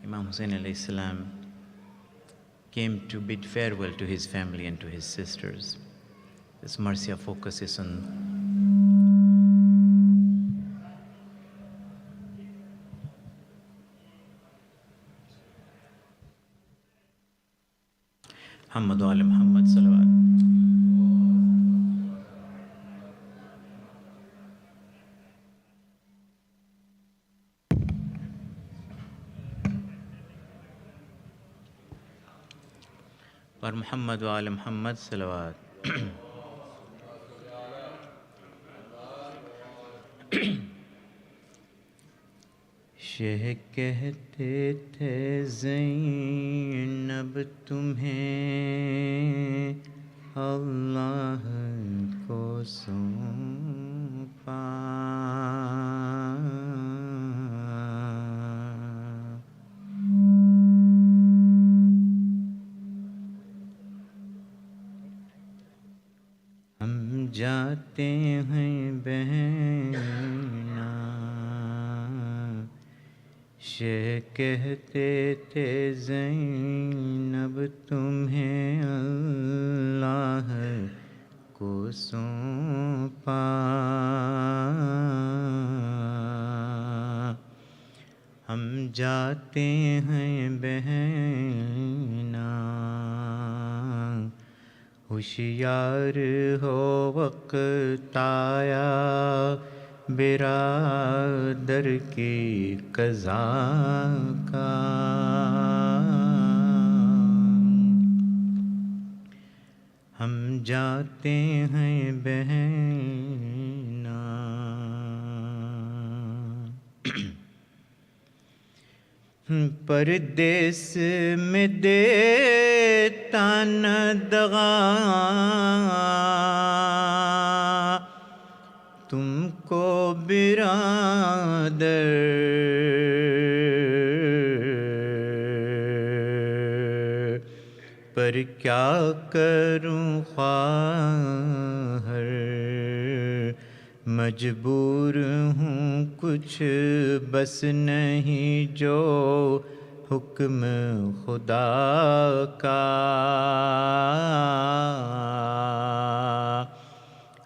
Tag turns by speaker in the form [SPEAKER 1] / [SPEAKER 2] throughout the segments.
[SPEAKER 1] Imam Hussain alayhi salam came to bid farewell to his family and to his sisters. This marsiya focuses on Muhammad wa ali Muhammad salawat. اور محمد و آل محمد صلوات. شہ کہتے تھے زینب تمہیں اللہ کو سونپا، ہم جاتے ہیں بہنا، شہ کہتے تھے زینب تمہیں اللہ کو سونپا، ہم جاتے ہیں بہنا، ہوشیار ہو وقت آیا برادر کی قضا کا، ہم جاتے ہیں بہنا، پردیس میں دیتا نہ دغا تم کو برادر، پر کیا کروں خواہر، مجبور ہوں کچھ بس نہیں جو حکم خدا کا،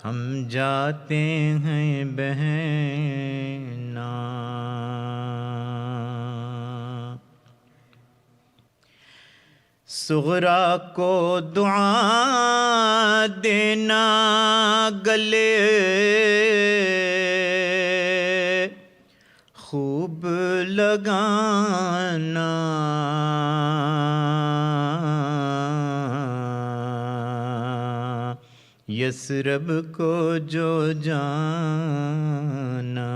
[SPEAKER 1] ہم جاتے ہیں بہنا، صغرا کو دعا دینا گلے خوب لگانا، یثرب کو جو جانا،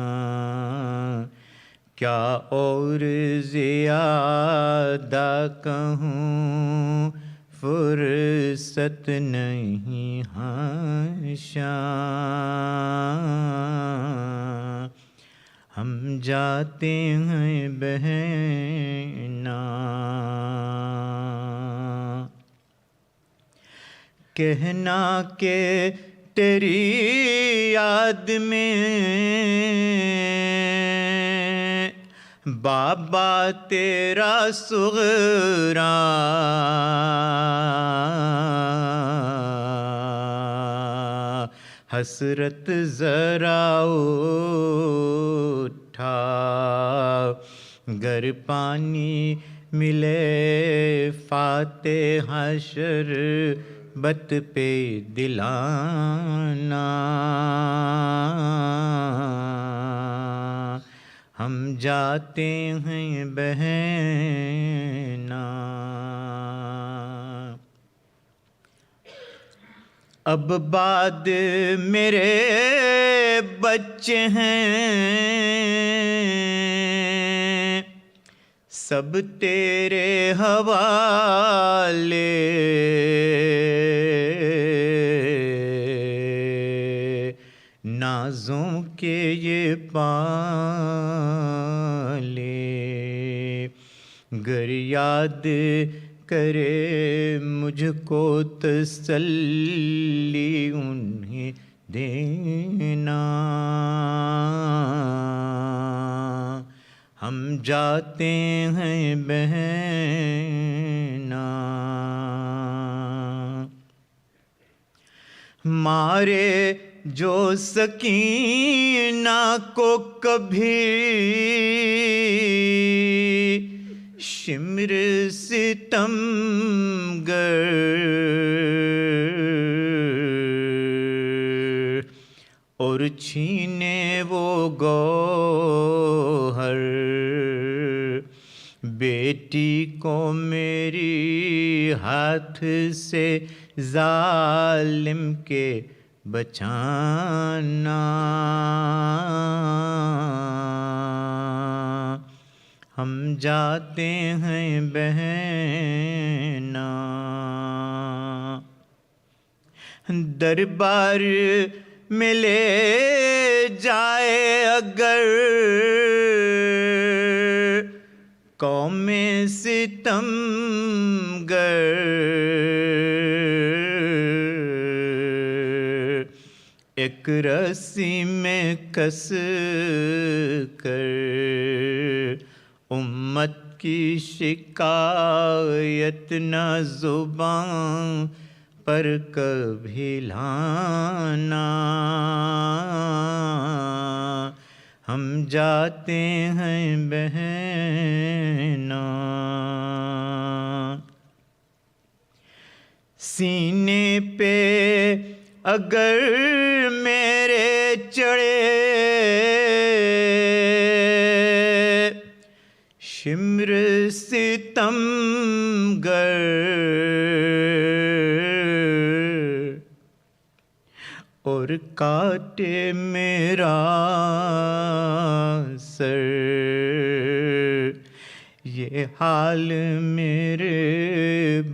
[SPEAKER 1] کیا اور زیادہ کہوں، فرصت نہیں حاشا، ہم جاتے ہیں بہنا، کہنا کہ تیری یاد میں بابا تیرا صغرا حسرت ذرا اٹھا، گر پانی ملے فاتح شربت پہ دلانا، ہم جاتے ہیں بہنا، اب بعد میرے بچے ہیں سب تیرے حوالے، نازوں کے یہ پالے، گر یاد کرے مجھ کو تسلی انہیں دینا، ہم جاتے ہیں بہنا، مارے جو سکینہ کو کبھی شمر ستم گر، اور چھینے وہ گوہر بیٹی کو میری ہاتھ سے ظالم کے بچانا، ہم جاتے ہیں بہنا، دربار میں لے جائے اگر قوم ستم گر، ایک رسی میں کس کر امت کی شکایت نہ زبان پر کبھی لانا، ہم جاتے ہیں بہنا، سینے پہ اگر میرے چڑھے شمر ستم گر، اور کاٹے میرا سر، یہ حال میرے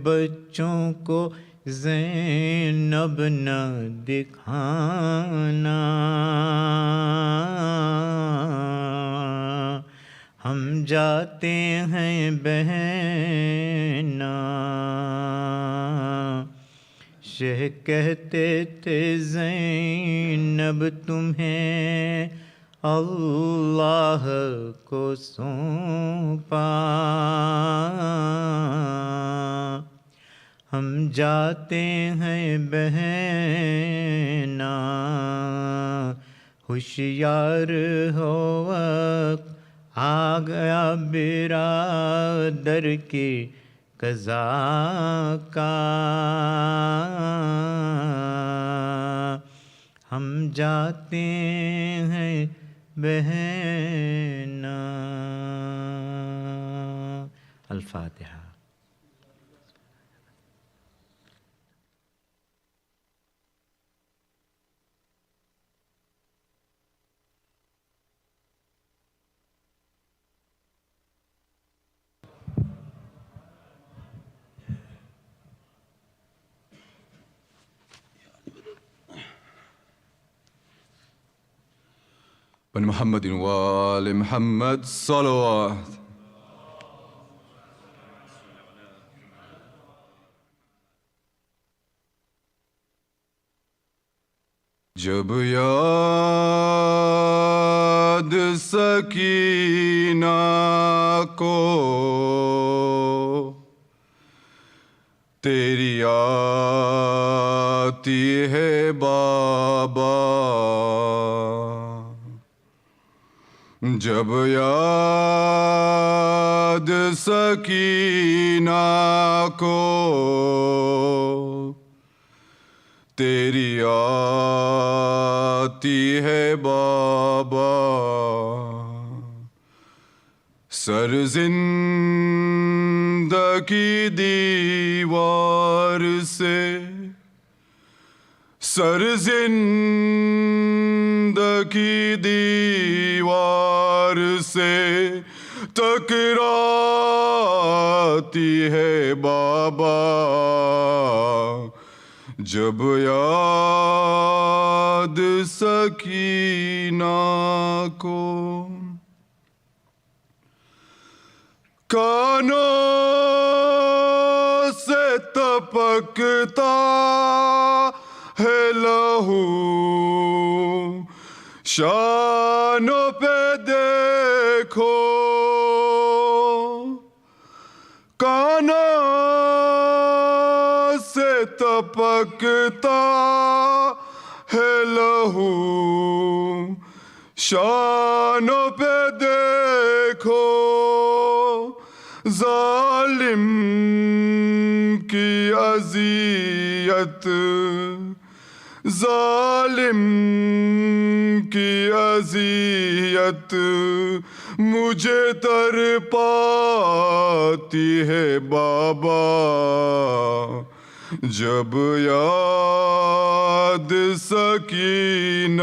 [SPEAKER 1] بچوں کو زینب نہ دکھانا، ہم جاتے ہیں بہنا، شہ کہتے تھے زینب تمہیں اللہ کو سونپا، ہم جاتے ہیں بہنا، ہوشیار ہو وقت آ گیا برادر کی قضا کا، ہم جاتے ہیں بہنا۔ الفاتحہ۔
[SPEAKER 2] بن محمد وآل محمد صلوات۔ جب یاد سکینہ کو تیری آتی ہے بابا، جب یاد سکینہ کو تیری آتی ہے بابا، سر زندگی دیوار سے، سر زندگی دیوار سے ٹکراتی ہے بابا، جب یاد سکینہ کو کانوں سے ٹپکتا ہے لہو، شانوں پہ دیکھو ٹپکتا ہے لہو شانوں پہ دیکھو ظالم کی اذیت ظالم کی اذیت مجھے تر پاتی ہے بابا جب یاد سکینہ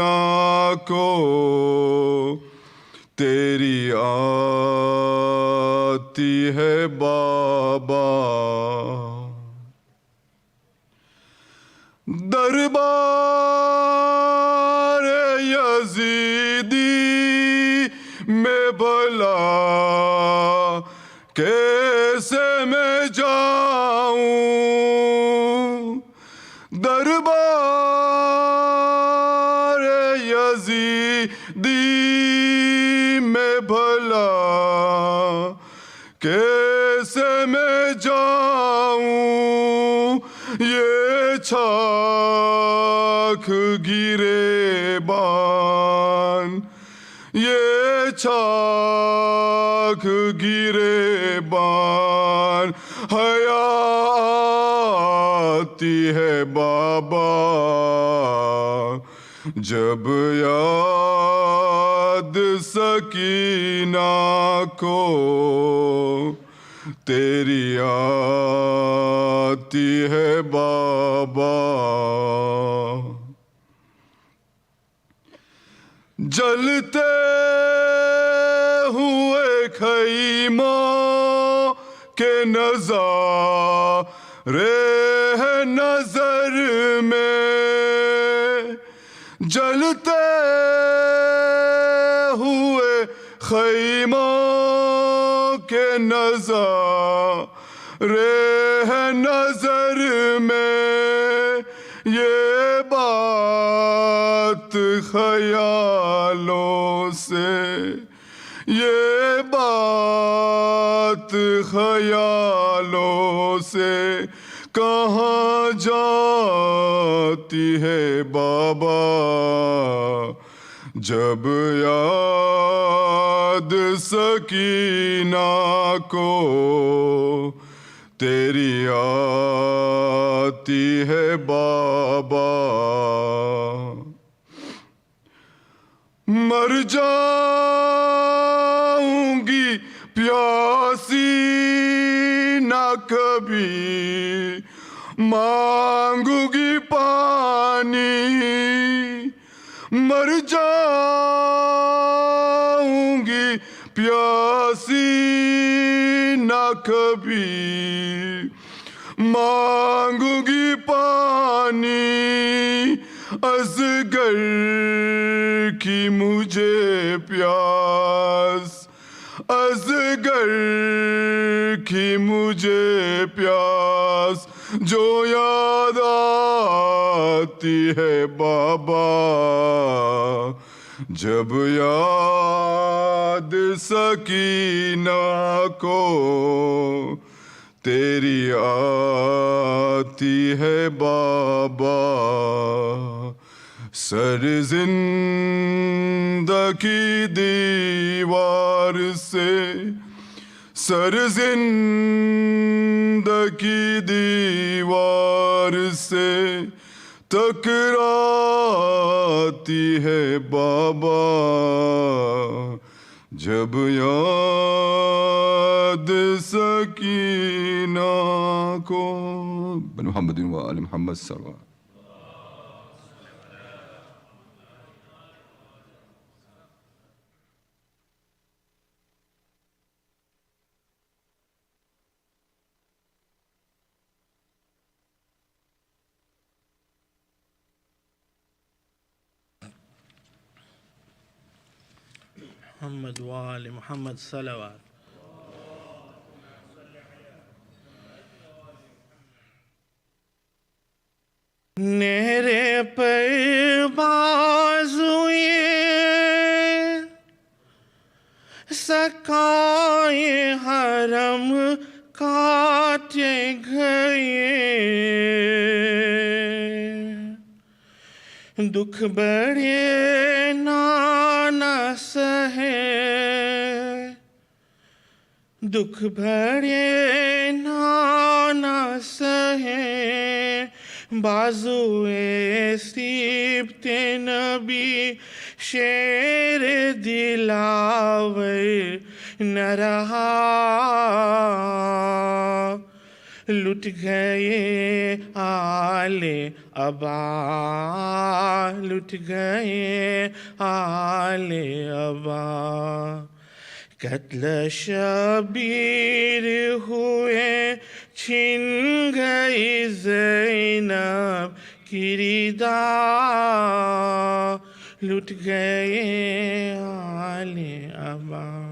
[SPEAKER 2] کو تیری آتی ہے بابا دربار یزیدی میں بھلا کیسے میں جاؤں دربار یزیدی میں بھلا کیسے میں جاؤں یہ چھاک گریبان یہ چھاک گریبان حیا آتی ہے بابا جب یاد سکینہ کو تیری آتی ہے بابا جلتے ہوئے خیموں کے نظارے ہیں نظر میں جلتے ہوئے خیموں کے نظارے ہیں نظر میں یہ بات خیالوں سے یہ بات خیالوں سے کہاں جاتی ہے بابا جب یاد سکینہ کو تیری آتی ہے بابا مر جاؤں گی پیاسی نہ کبھی مانگوں گی پانی مر جاؤں گی پیاسی نہ کبھی مانگوں گی پانی اصغر کی مجھے پیاس اصغر کی مجھے پیاس جو یاد آتی ہے بابا جب یاد سکینہ کو تیری آتی ہے بابا سر زندگی دیوار سے سر زندگی دیوار سے ٹکراتی ہے بابا جب یاد سکینہ کو محمد و آل محمد صلی اللہ علیہ وسلم
[SPEAKER 3] محمد وآل محمد صلوات نیرے پر بازوئے سکائے حرم کاٹے گئے دکھ بڑے نانا سہے دکھ بڑے نانا سہے بازوئے سیبت نبی شیر دلاور نہ رہا لٹ گئے آل ابا لٹ گئے آل ابا قتل شبیر ہوئے چھن گئی زینب کی ردا لٹ گئے آل ابا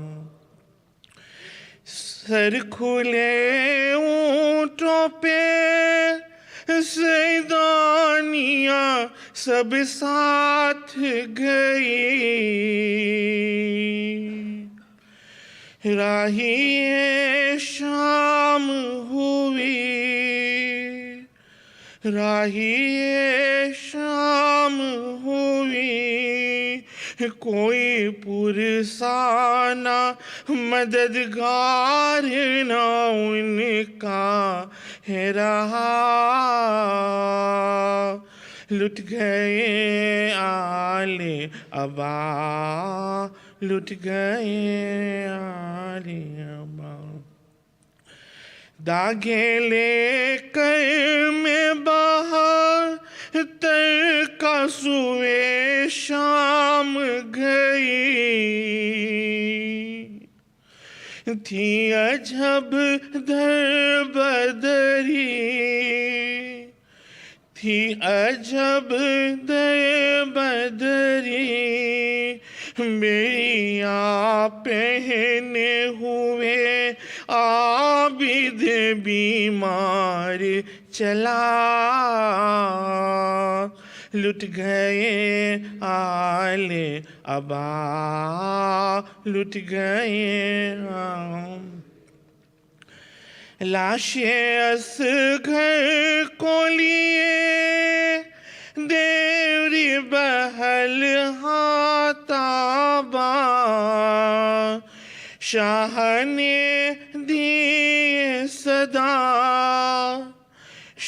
[SPEAKER 3] سر کھلے اونٹوں پہ سیدانیاں سب ساتھ گئی راہی شام ہوئی راہی شام ہوئی کوئی پرسانہ مددگار نہ ان کا ہے رہا لٹ گئے آل ابا لٹ گئے آل ابا داغے لے کر میں باہر تر کا سوئے شام گئی تھی عجب در بدری تھی عجب در بدری میری آپ پہنے ہوئے عابد بیمار چلا لٹ گئے آل ابا لٹ گئے لاشیں اصغر کو لیے دیوری بہل تابا شاہ نے دی صدا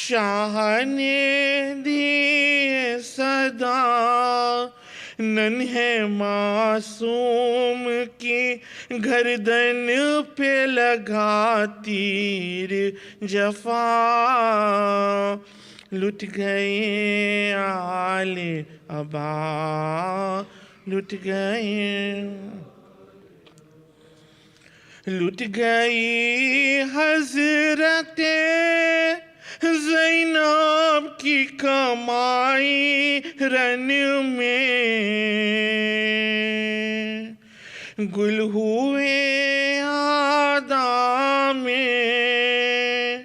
[SPEAKER 3] شاہ نے دی صدا ننھے معصوم کی گردن پہ لگا تیر جفا لٹ گئے آل ابا لٹ گئے لٹ گئی حضرت زینب کی کمائی رن میں گل ہوئے آدھا میں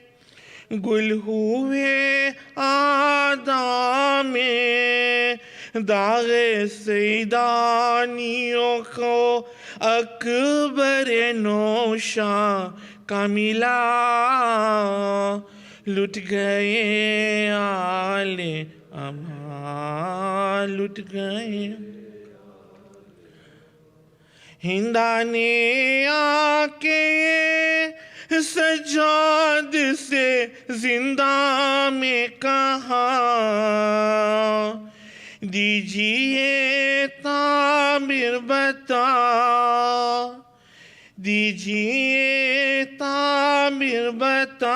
[SPEAKER 3] گل ہوئے آدھا میں داغ سیدانیوں کو اکبر نوشاں کا ملا لٹ گئے آل ابا لٹ گئے ہندا نے آ کے سجاد سے زندہ میں کہا دیجئے تعبیر بتا دیجئے تعبیر بتا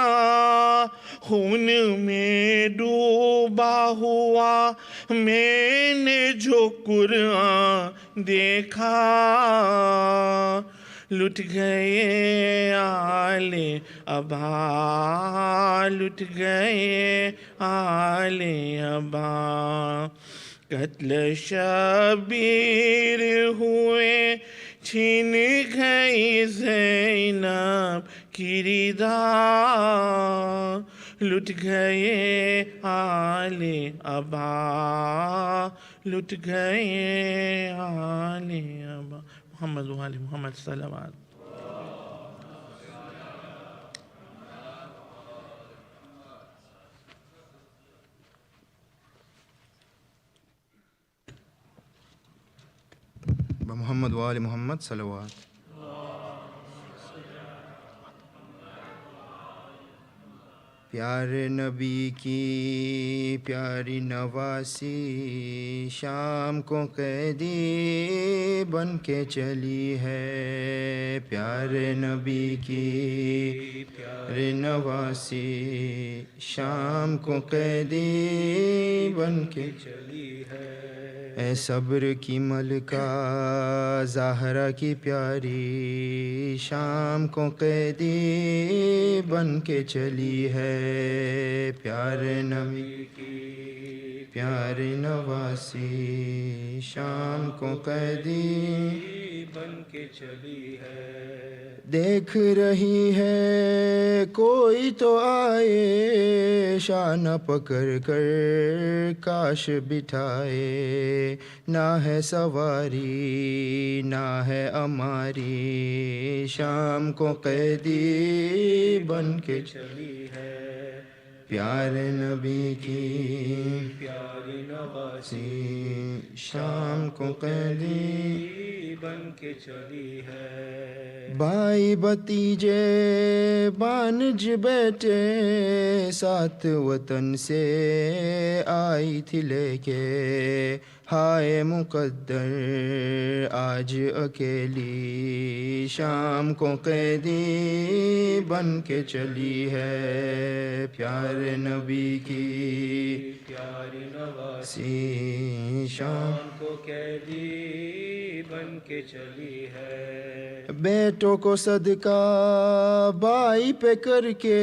[SPEAKER 3] خون میں ڈوبا ہوا میں نے جو قرآن دیکھا لٹ گئے آل ابا لٹ گئے آل ابا قتل شبیر ہوئے چھن گئی زینب کی ردا لٹ گئے آل ابا لٹ گئے آل ابا محمد و آل محمد صلوات
[SPEAKER 4] محمد وآل محمد صلوات. پیارے نبی کی پیاری نواسی شام کو قیدی بن کے چلی ہے. پیارے نبی کی پیاری نواسی شام کو قیدی بن کے چلی ہے. اے صبر کی ملکہ زہرا کی پیاری شام کو قیدی بن کے چلی ہے. پیارے نبی کی پیاری نواسی شام کو قیدی بن کے چلی ہے. دیکھ رہی ہے کوئی تو آئے شان پکڑ کر کاش بٹھائے. نہ ہے سواری نہ ہے ہماری شام کو قیدی بن کے چلی ہے. پیارے نبی کی پیاری نواسی شام کو قیدی بن کے چلی ہے. بھائی بھتیجے بانج بیٹے ساتھ وطن سے آئی تھی لے کے. ہائے مقدر آج اکیلی شام کو قیدی بن کے چلی ہے. پیارے نبی کی پیاری نواسی شام کو قیدی بن کے چلی ہے. بیٹوں کو صدقہ بائی پہ کر کے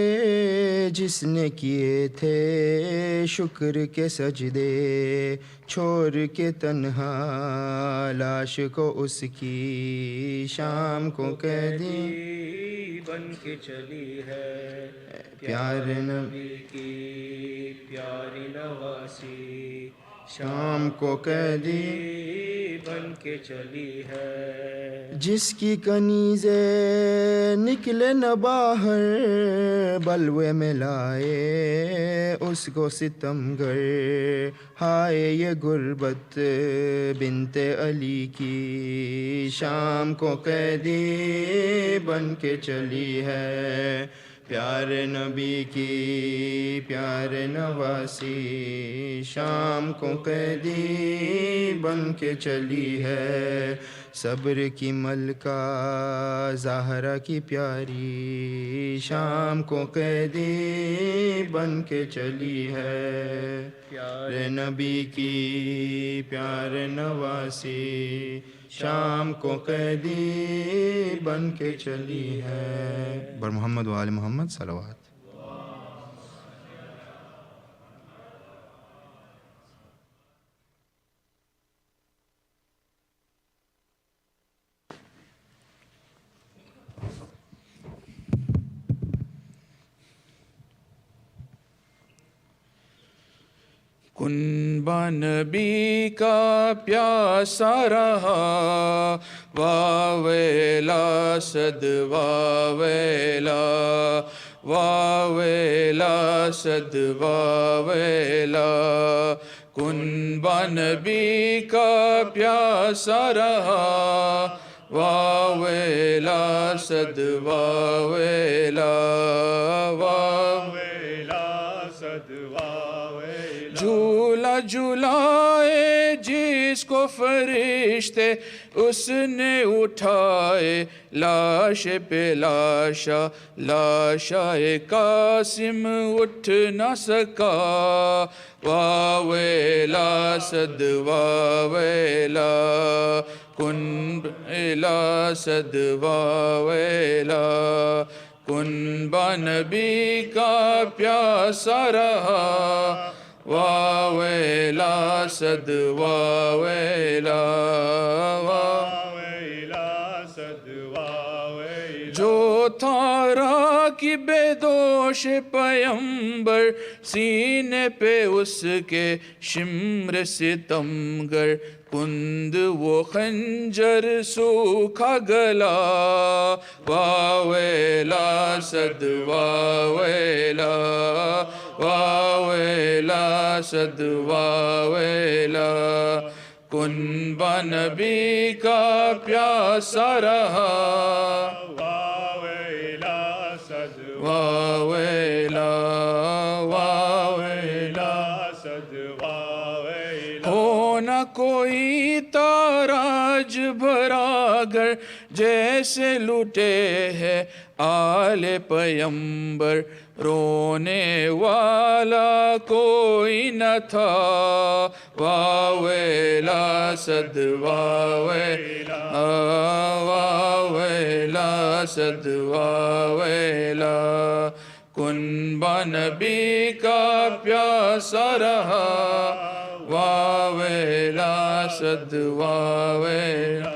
[SPEAKER 4] جس نے کیے تھے شکر کے سجدے چھوڑ کے تنہا لاش کو اس کی شام کو قیدی بن کے چلی ہے. پیارے نبی کی پیاری نواسی شام کو قیدی بن کے چلی ہے. جس کی کنیزیں نکلے نہ باہر بلوے میں لائے اس کو ستمگر. ہائے یہ غربت بنت علی کی شام کو قیدی بن کے چلی ہے. پیارے نبی کی پیارے نواسی شام کو قیدی بن کے چلی ہے. صبر کی ملکہ زہرا کی پیاری شام کو قیدی بن کے چلی ہے. پیارے نبی کی پیارے نواسی شام کو قیدی بن کے چلی ہے. بر محمد وآل محمد صلوات.
[SPEAKER 5] کنبہ نبی کا پیاسا رہا واویلا صد واویلا واویلا صد واویلا. کنبہ نبی کا پیاسا رہا واویلا صد واویلا واویلا صد واویلا. جھولا جھولائے جس کو فرشتے اس نے اٹھائے لاش پہ لاشا لاشا قاسم اٹھ نہ سکا. واویلا صد واویلا کنبہ صد واویلا. کنبہ نبی کا پیاسا رہا واویلا صد واویلا واویلا صد واویلا. جو تھا راکی بے دوش پیمبر سینے پہ اس کے شمر ستمگر. کند وہ خنجر سوکھا گلا واویلا صد واویلا واویلا صد واویلا. کنبہ نبی کا پیاسا رہا
[SPEAKER 3] واویلا صد
[SPEAKER 5] واویلا واویلا
[SPEAKER 3] صد واویلا
[SPEAKER 5] ہو نہ کوئی تاراج بھرا گر جیسے لٹے ہے آل پیمبر رونے والا کوئی نہ تھا واویلا صد واویلا واویلا صد واویلا کنبہ نبی کا پیاسا رہا واویلا صد واویلا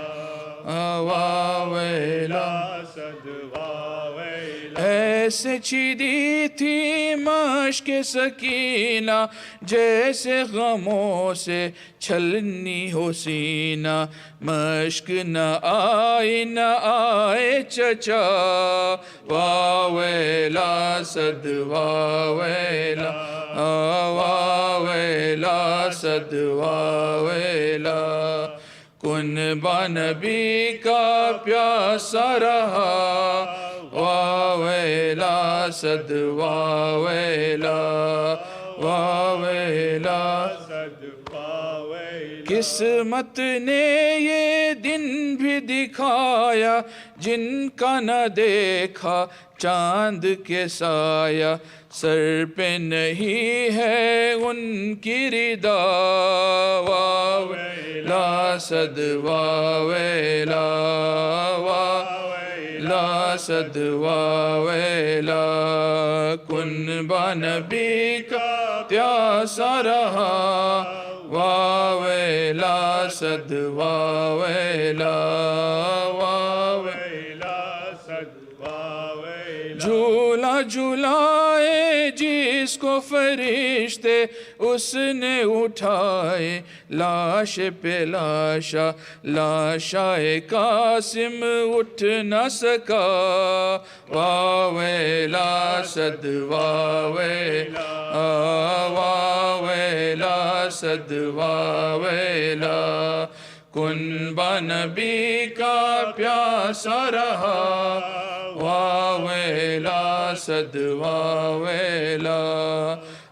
[SPEAKER 5] واویلا
[SPEAKER 3] صد واویلا
[SPEAKER 5] ایسے چھیدی تھی مشک سکینہ جیسے غموں سے چھلنی ہو سینہ مشک نہ آئے نہ آئے چچا واویلا صد واویلا واویلا صد واویلا کنبہ نبی کا پیاسا رہا واویلا صد واویلا واویلا
[SPEAKER 3] صد واویلا
[SPEAKER 5] قسمت نے یہ دن بھی دکھایا جن کا نہ دیکھا چاند کے سایہ سر پہ نہیں ہے ان کی ردا واویلا صد واویلا واویلا صد واویلا کنبہ نبی کا پیاسا رہا واویلا صد واویلا واویلا
[SPEAKER 3] صد واویلا
[SPEAKER 5] جھولا جھولائے جس کو فرشتے اس نے اٹھائے لاش پہ لاشا لاشائے قاسم اٹھ نہ سکا واویلا صد واویلا واویلا صد واویلا کنبہ نبی کا پیاسا رہا واویلا صد واویلا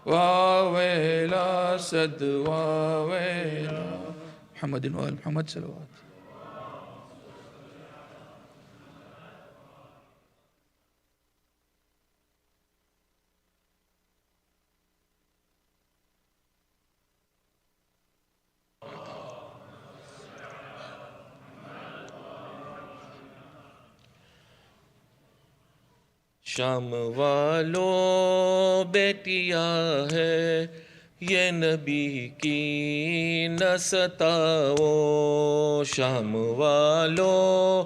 [SPEAKER 5] واویلا صد واویلا محمد وآل محمد صلوات
[SPEAKER 6] شام والوں بیٹیا ہے یہ نبی کی نہ ستاؤ شام والوں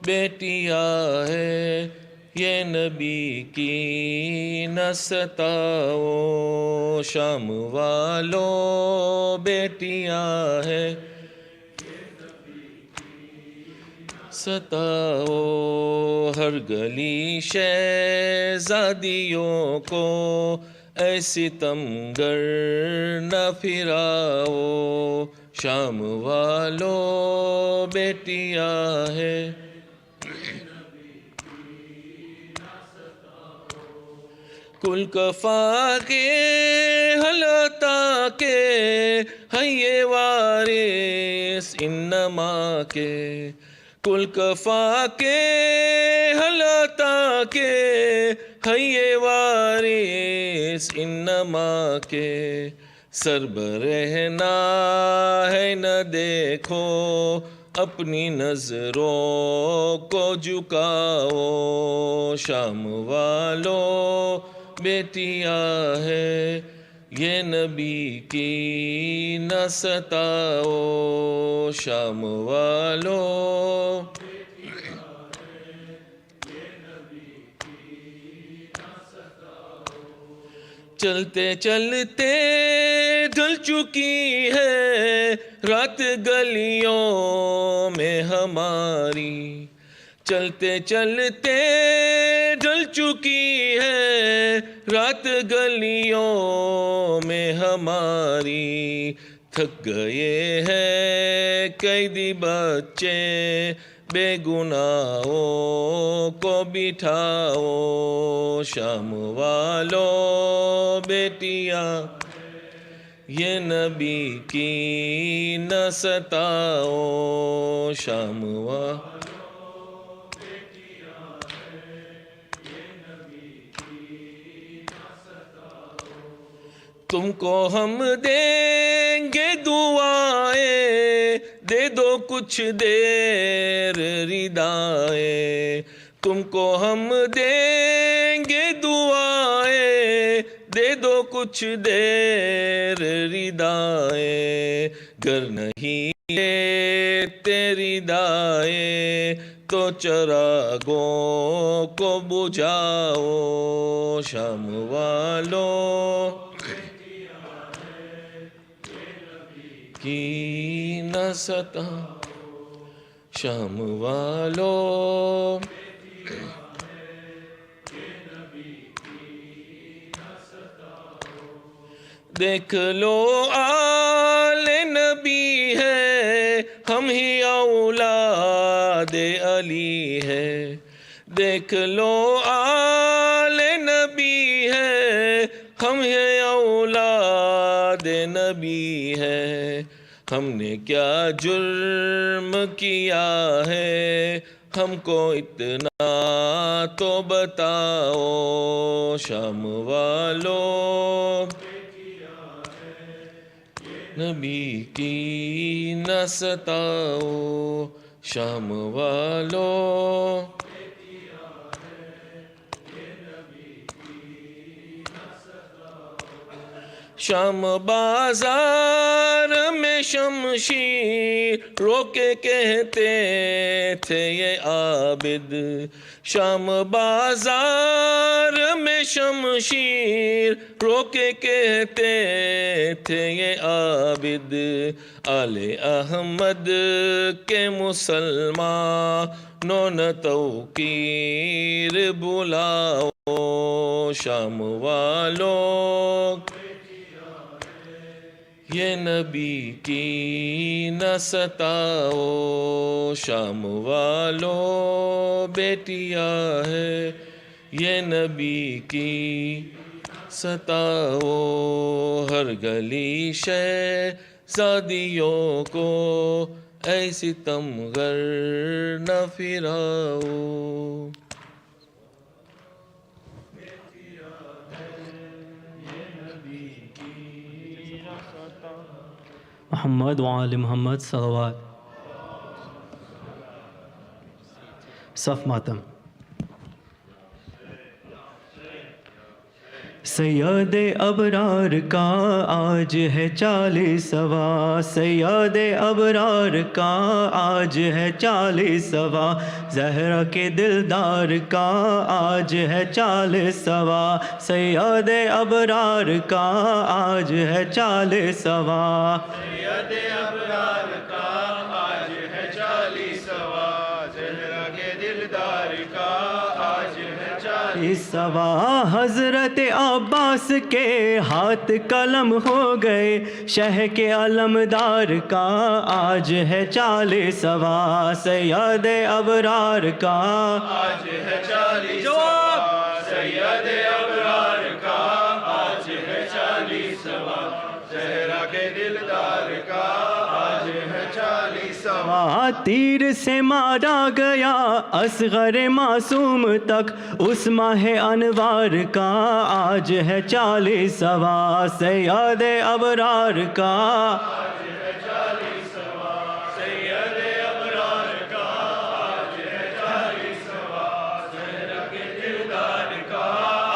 [SPEAKER 6] بیٹیا ہے یہ نبی کی نہ ستاؤ شام والوں بیٹیا ہے ستاؤ ہر گلی شہزادیوں کو اے ستمگر نہ پھراؤ شام والوں بیٹیا ہے کل کفا کے حلتا کے حی وارث انما کے کل کفا کے حلتا کے حی وارث انما کے سر برہنا ہے نہ دیکھو اپنی نظروں کو جھکاؤ شام والوں بیٹیا ہے یہ نبی کی نہ ستاؤ شام والوں چلتے چلتے ڈھل چکی ہے رات گلیوں میں ہماری چلتے چلتے ڈھل چکی ہے رات گلیوں میں ہماری تھک گئے ہیں قیدی بچے، بے گناہوں کو بٹھاؤ، شام والوں بیٹیاں یہ نبی کی نہ ستاؤ، شام والوں تم کو ہم دیں گے دعائیں، دے دو کچھ دیر ردائیں، تم کو ہم دیں گے دعائیں، دے دو کچھ دیر ردائیں، گر نہیں تیری دائیں تو چراغوں کو بجھاؤ، شام والوں کی نہ ستاؤ، شام والوں دیکھ لو آل نبی ہے، ہم ہی اولاد علی ہے، دیکھ لو آل نبی ہے، ہم ہی اولاد نبی ہے، ہم نے کیا جرم کیا ہے، ہم کو اتنا تو بتاؤ، شام والوں نبی کی نہ ستاؤ، شام والوں شام بازار میں شمشیر رو کے کہتے تھے یہ عابد، شام بازار میں شمشیر رو کے کہتے تھے یہ عابد، آل احمد کے مسلمانوں نہ توقیر بلاؤ، شام والوں یہ نبی کی نہ ستاؤ، شام والوں بیٹیاں ہے یہ نبی کی ستاؤ، ہر گلی شہزادیوں کو ایسی تمغر نہ پھراؤ۔
[SPEAKER 7] محمد وآل محمد صلوات۔ صف ماتم۔ سید ابرار کا آج ہے 40واں، سید ابرار کا آج ہے 40واں، زہرا کے دلدار کا آج ہے 40واں، سید ابرار کا آج ہے 40واں،
[SPEAKER 4] سید ابرار کا آج ہے 40واں، زہرا کے دلدار کا آج ہے
[SPEAKER 7] 40واں، حضرت عباس کے ہاتھ قلم ہو گئے، شہ کے علمدار کا آج ہے 40واں، سید ابرار کا
[SPEAKER 4] آج ہے 40واں، سید ابرار کا آج ہے 40واں، زہرا کے دلدار کا آج ہے 40واں،
[SPEAKER 7] تیر سے مارا گیا اصغر معصوم تک، اس ماہ انوار کا آج ہے 40واں، سید ابرار کا
[SPEAKER 4] آج ہے 40واں، سید ابرار کا آج ہے 40واں، زہرا کے دلدار کا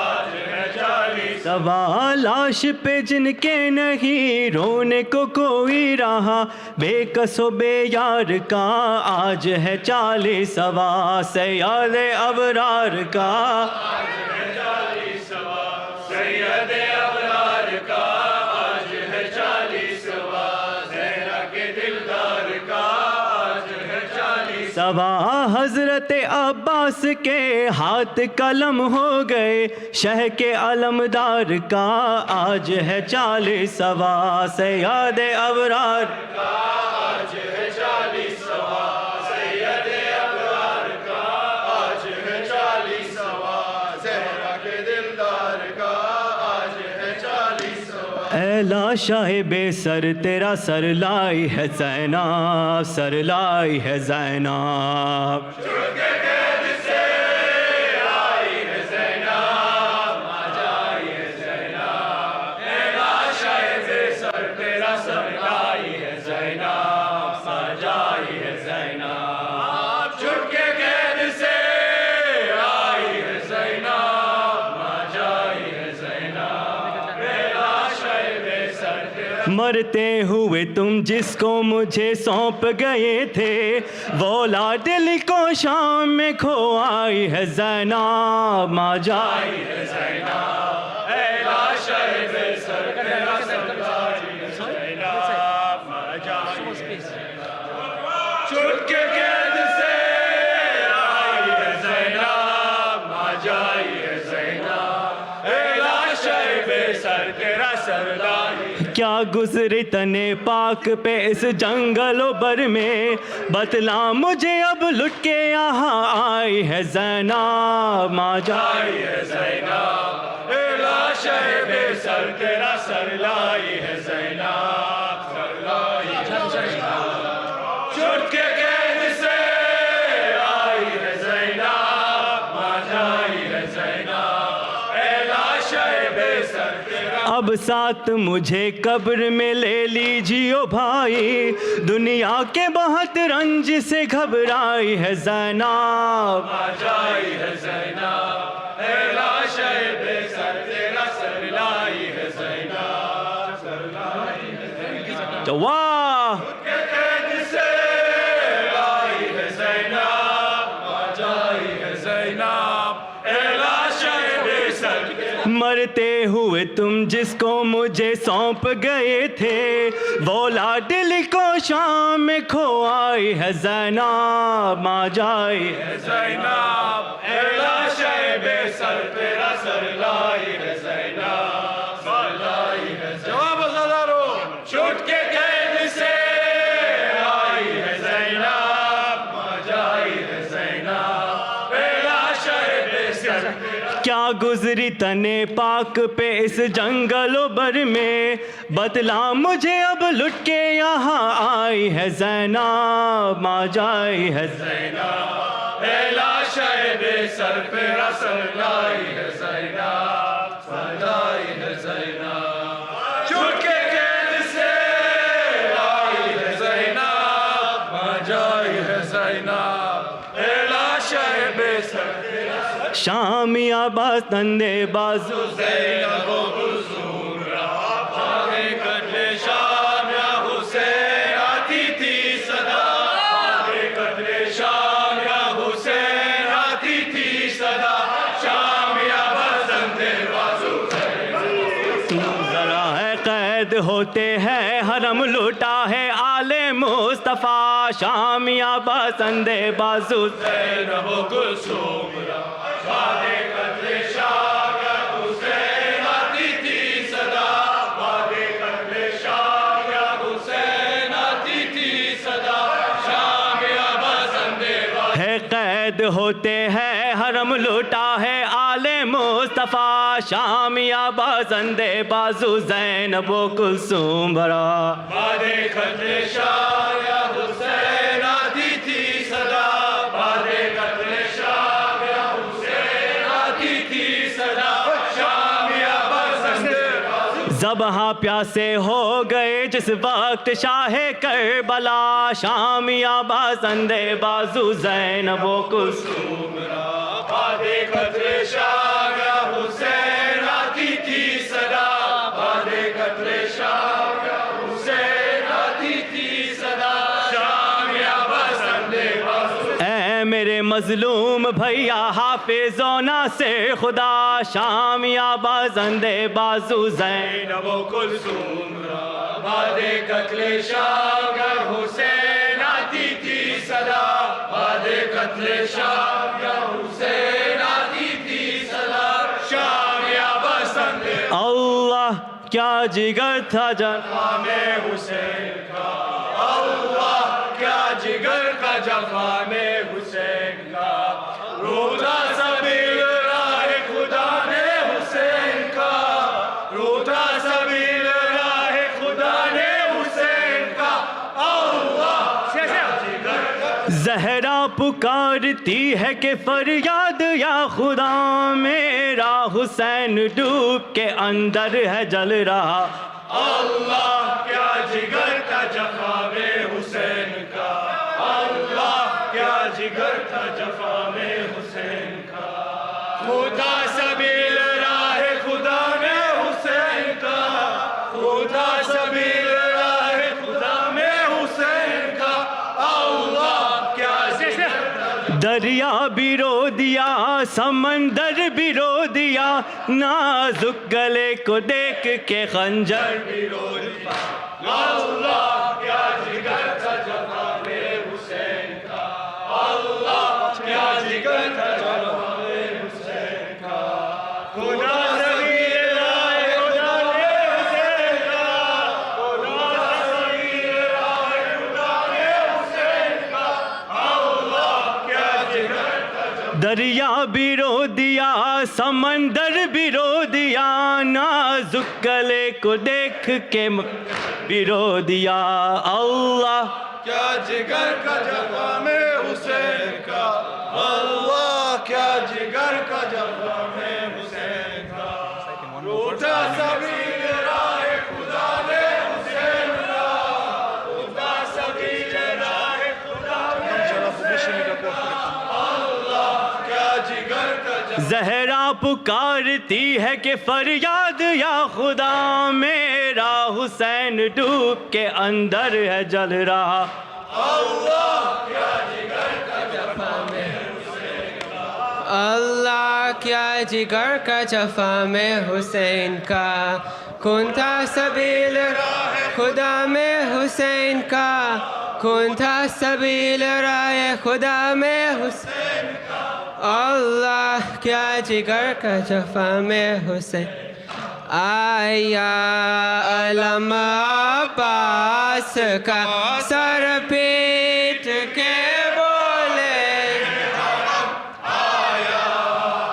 [SPEAKER 4] آج ہے 40واں،
[SPEAKER 7] لاش پہ جن کے نہیں رونے کو کوئی رہا، بے کس و بے یار کا آج ہے 40واں، سید ابرار کا
[SPEAKER 4] آج ہے 40واں، سید ابرار کا آج ہے 40واں، زہرا کے دلدار کا آج ہے 40واں۔
[SPEAKER 7] سوا حضرت عباس کے ہاتھ قلم ہو گئے، شہ کے علمدار کا آج ہے 40 سوا، سید ابرار
[SPEAKER 4] کا آج ہے 40 سوا، سید ابرار کا آج ہے 40 سوا، زہرا کے دلدار کا آج ہے 40 سوا۔
[SPEAKER 7] اے لاشاہ بے سر تیرا سر لائی ہے زینب، سر لائی ہے زینب،
[SPEAKER 4] چھوٹ کے قید سے آئی ہے زینب، آج آئی ہے زینب، اے لاشاہ بے سر تیرا سر لائی ہے زینب، آج آئی ہے زینب، چھوٹ کے قید سے آئی ہے زینب، آج آئی ہے زینب، اے لاشاہ بے سر تیرا۔
[SPEAKER 7] مرتے ہوئے تم جس کو مجھے سونپ گئے تھے، وہ لاڈل کو شام میں کھو آئی ہے زینب، ماں جائی
[SPEAKER 4] ہے زینب، اے لاشاہ بے سر تیرا سر لائی ہے زینب، آج آئی ہے زینب، چھوٹ کے قید سے آئی ہے زینب، آج آئی ہے زینب، اے لاشاہ بے سر تیرا سر لائی۔
[SPEAKER 7] کیا گزری تنے پاک پہ اس جنگل و بر میں، بتلا مجھے اب لٹ کے یہاں آئی ہے زینب، ماں جائی
[SPEAKER 4] آئی ہے زینب، اے لاشاہ بے سر تیرا سر لائی ہے زینب، سر لائی ہے زینب، چھوٹ کے قید سے آئی ہے زینب، آج آئی ہے زینب، اے لاشاہ بے سر تیرا۔
[SPEAKER 7] اب ساتھ مجھے قبر میں لے لیجیو بھائی، دنیا کے بہت رنج سے گھبرائی ہے زینب،
[SPEAKER 4] آج آئی ہے زینب، اے لاشاہ بے سر تیرا سر لائی ہے زینب، سر لائی ہے زینب،
[SPEAKER 7] تو واہ
[SPEAKER 4] کے قید سے آئی ہے زینب، آج آئی ہے زینب، اے لاشاہ بے سر تیرا۔
[SPEAKER 7] مرتے ہوئے تم جس کو مجھے سونپ گئے تھے، وہ لاڈل کو شام میں کھو آئی ہے زینب، ماں جائی ہے
[SPEAKER 4] زینب، اے لاشاہ بے سر تیرا سر لائی ہے زینب، سر لائی ہے زینب، جواب ازادارو، چھوٹ کے قید سے آئی ہے زینب، آج آئی ہے زینب، اے لاشاہ بے سر تیرا۔
[SPEAKER 7] کیا گزری تنے پاک پہ اس جنگل و بر میں، بتلا مجھے اب لٹ کے یہاں آئی ہے زینب، ماں جائی ہے
[SPEAKER 4] زینب، اے لاشاہ بے سر تیرا سر لائی ہے زینب، سر لائی ہے زینب، چھوٹ کے قید سے آئی ہے زینب، آج آئی ہے زینب، اے لاشاہ بے سر تیرا سر۔
[SPEAKER 7] شامی آباز تندے بازو
[SPEAKER 4] زینب و حضور رہا بھاگے قتل شام، یا حسین آتی تھی صدا، بھاگے قتل شام، یا حسین آتی تھی صدا، شام یا بزند بازو
[SPEAKER 7] ذرا ہے قید ہوتے ہیں حرم لوٹا ہے آل مصطفیٰ، شامیہ بسند بازو
[SPEAKER 4] زینب و کلثوم رہا بھاگے قتل شام، یا حسین آتی تھی صدا، بھاگے قتل شام، یا حسین آتی تھی صدا، شام یا بزند بازو
[SPEAKER 7] ہے قید ہوتے ہیں حرم لوٹا ہے آل مصطفیٰ، شامیہ بسند بازو زینب و کلثوم بھرا،
[SPEAKER 4] بھاگے قتل شام، یا حسین آتی تھی صدا، بھاگے قتل شام، یا حسین آتی تھی صدا، شام یا بزند بازو
[SPEAKER 7] ذبح پیاسے ہو گئے جس وقت شاہ کربلا، شامیہ بسند بازو زینب و کلثوم،
[SPEAKER 4] بھاگے قتل شام، یا حسین آتی تھی صدا، بھاگے قتل شام، یا حسین آتی تھی صدا، شام یا بزند بازو
[SPEAKER 7] اے میرے مظلوم بھیا حافظ و ناصر خدا، شامیہ بسند بازو
[SPEAKER 4] زینب و کلثوم را بھاگے قتل شام، یا حسین آتی تھی صدا، بدلے شام یا حسین آتی تھی سلام شام یا بسنت
[SPEAKER 7] اللہ کیا جگر تھا جفا
[SPEAKER 4] میں حسین کا اللہ کیا جگر کا جفا میں حسین کا روتا سبیل راہ خدا نے حسین کا روتا سبیل راہ خدا نے حسین کا اللہ کیا جگر کا
[SPEAKER 7] زہرا پکارتی ہے کہ فریاد یا خدا میرا حسین ڈوب کے اندر ہے جل رہا
[SPEAKER 4] اللہ کیا جگر کا جفا میں حسین کا اللہ کیا جگر کا جفا میں حسین کا خدا سبیل راہ خدا نے حسین کا خدا سبیل راہ خدا میں حسین کا اللہ کیا جگر
[SPEAKER 7] دریا بھی رو دیا سمندر بھی رو دیا نازک گلے کو دیکھ کے خنجر بھی رو دیا
[SPEAKER 4] اللہ کیا جگر کا جفا میں حسین کا اللہ کیا جگر کا جفا میں حسین کا خدا سبیل راہ خدا نے حسین کا خدا سبیل راہ خدا نے حسین کا اللہ کیا جگر کا جفا
[SPEAKER 7] دریا بھی رو دیا سمندر بھی رو دیا نازک گلے کو دیکھ کے بھی رو دیا اللہ
[SPEAKER 4] کیا جگر کا جفا میں حسین کا اللہ کیا جگر کا جفا میں حسین کا روٹا سبیل راہ خدا نے حسین کا روٹا سبیل راہ خدا نے اللہ کیا جگر کا جفا
[SPEAKER 7] زہرا پکارتی ہے کہ فریاد یا خدا میرا حسین ڈوب کے اندر ہے جل رہا
[SPEAKER 4] اللہ کیا جگر کا جفا میں حسین کا
[SPEAKER 8] اللہ کیا جگر کا جفا میں حسین کا کون تھا سبیل خدا میں حسین کا کون تھا سبیل راہ خدا میں حسین کا اللہ کیا جگر کا جفا میں حسین آیا علم عباس کا سر پیٹ کے بولے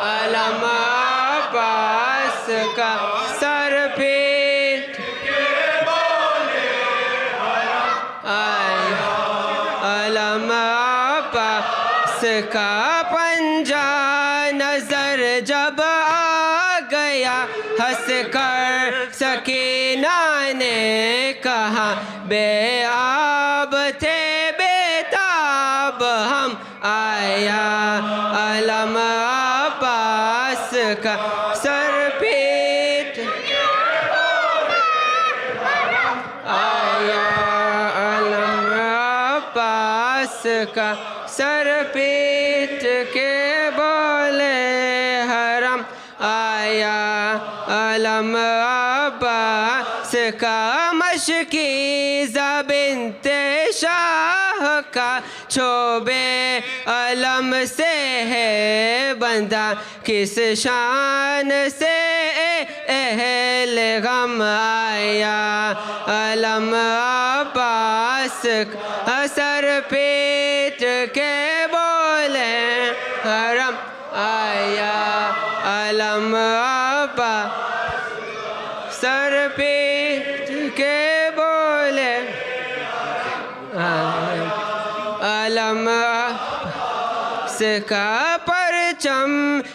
[SPEAKER 8] علم عباس کا سر پیٹ کے بولے آیا علم عباس کا پنجہ نظر جب آ گیا ہنس کر سکینہ نے کہا بے آب تھے بے تاب ہم آیا علم عباس کا سر پیٹ آیا علم عباس کا سر پیٹ کے بولے حرم آیا علم عباس کا مشکی بنت شاہ کا چھوبے علم سے ہے بندہ کس شان سے اہل غم آیا علم عباس کا سر پیٹ کے بولے حرم آیا علم عباس سر پیٹ کے بولے علم عباس کا پرچم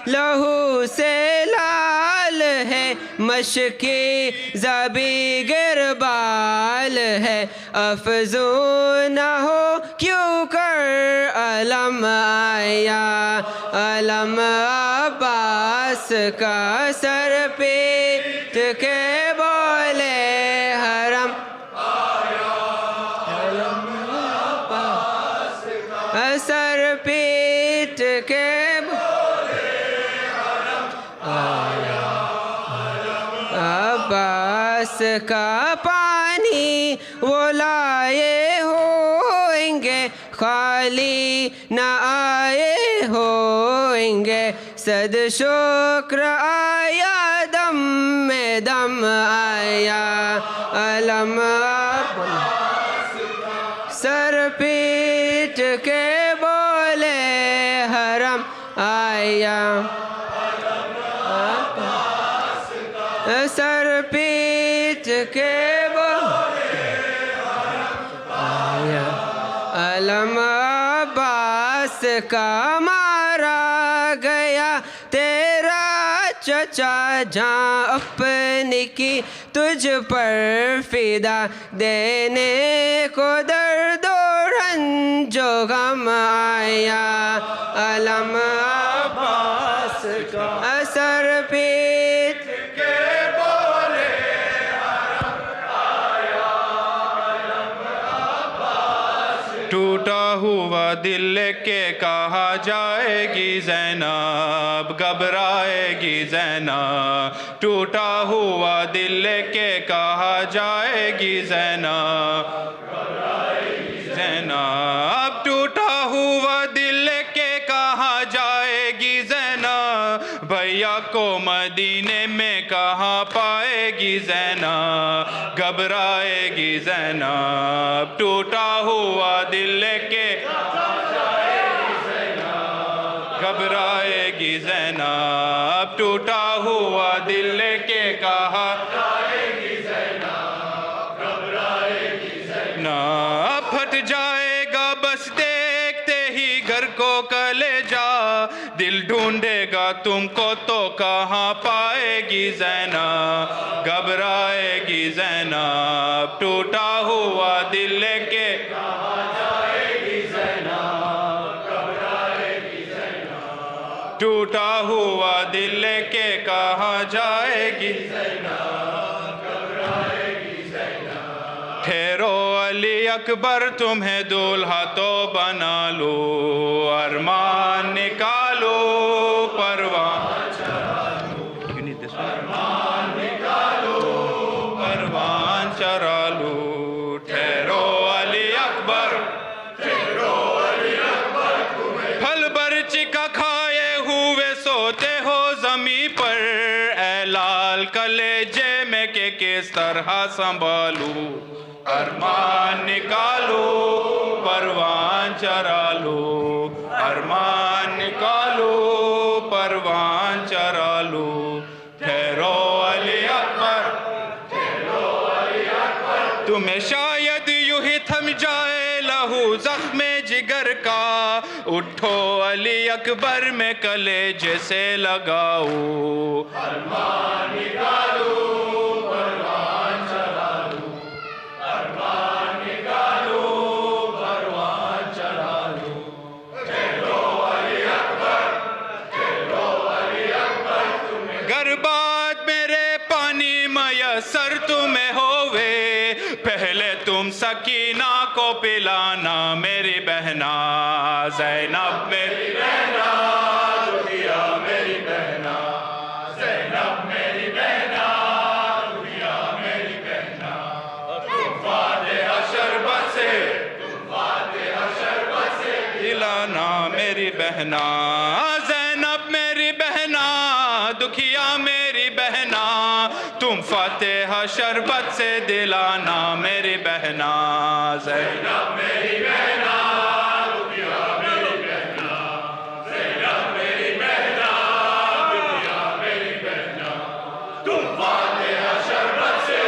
[SPEAKER 8] لہو سے لال ہے مشکی زبی گربال ہے افزون ہو کیوں کر علم آیا علم عباس کا سر پیٹ کے بولے حرم علم عباس کا سر پیٹ کے عباس کا پانی وہ لائے ہوئیں گے خالی نہ آئے ہوئیں گے صد شکر آیا دم میں دم آیا علم سر پیٹ کے بولے حرم آیا سر پیٹ کے بولے آیا علم عباس کا مارا گیا تیرا چچا جہاں اپنی کی تجھ پر فدا دینے کو درد و رنج و غم آیا علم عباس کا سر پیٹ کے بولے
[SPEAKER 9] ٹوٹا ہوا دل کے کہا جائے گی زینب گھبرائے گی زینب ٹوٹا ہوا دل کے کہا جائے گی زینب زینب ٹوٹا ہوا دل کے کہا جائے گی زینب بھیا کو مدینے میں کہاں پائے گی زینب گھبرائے گی زینب ٹوٹا ہوا دل کے گھبرائے گی زینب ٹوٹا ہوا دل کے کہا پھٹ جائے گا بس دیکھتے ہی گھر کو کلیجا دل ڈھونڈے گا تم کو تو کہاں پائے گی زینب گھبرائے گی زینب ٹوٹا ہوا دل کے ٹوٹا ہوا دل کے کہاں جائے گی ٹھہرو علی اکبر تمہیں دولہا تو بنا لو ارمان نکالو پروان پروان چرا لو ٹھہرو علی اکبر پھل برچی کا کھائے ہوئے سوتے ہو زمیں پر اے لال کلیجے میں کہ کس طرح سنبھالوں ارمان نکالو پروان چرا لو ارمان نکالو پروان چرا لو ٹھہرو علی اکبر تمہیں شاید یوں ہی تھم جائے لہو زخم جگر کا اٹھو علی اکبر میں کلیجے سے لگاؤ ارمان نکالو پروان چرا لو ارمان نکالو پروان چرا لو ٹھہرو علی اکبر گر بات میرے پانی میسر تمہیں ہوئے پہلے تم سکینہ کو پلانا میری بہنا زینب میری بہنا دنیا میری بہنا زینب میری بہنا دنیا میری بہنا تم فاتحہ شربت سے دلانا میری بہنا زینب میری بہنا دکھیا میری بہنا تم فاتحہ شربت سے دلانا میری بہنا زینب میری بہنا دکھیا میری بہنا زینب میری بہنا دکھیا میری بہنا تم فاتحہ شربت سے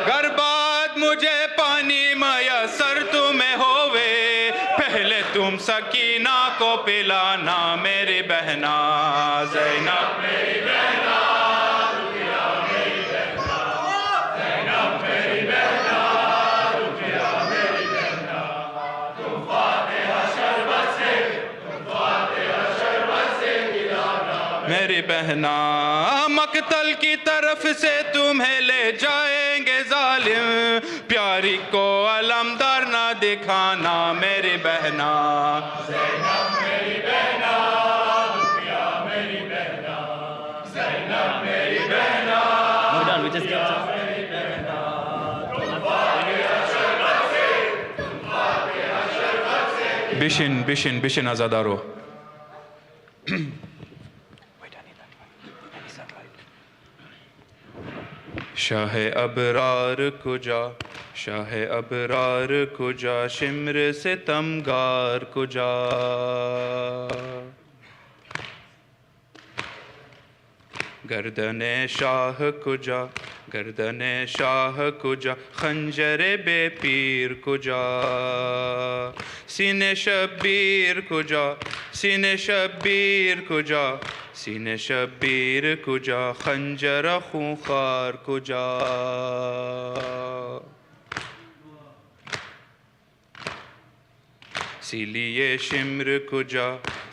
[SPEAKER 9] گر بات مجھے پانی میسر تمہیں ہوئے پہلے تم سکینہ کو پلانا میری بہنا زینب میری بہنا دکھیا میری بہنا زینب میری بہنا دکھیا میری بہنا تم فاتحہ شربت سے دلانا میری بہنا مقتل کی طرف سے تمہیں لے جائیں گے ظالم پیاری کو علمدار نہ دکھانا میری بہنا زینب میری بہنا دکھیا میری بہنا زینب میری بہنا بشن آزادارو. شاہ ابرار کجا، شاہ ابرار کجا، شمر ستمگار کجا. گردن شاہ کجا، گردن شاہ کجا، خنجر بے پیر کجا. سینے شبیر کجا، سینے شبیر کجا، سینے شبیر کجا، خنجر خونخوار کجا. سیلیے شمر کجا،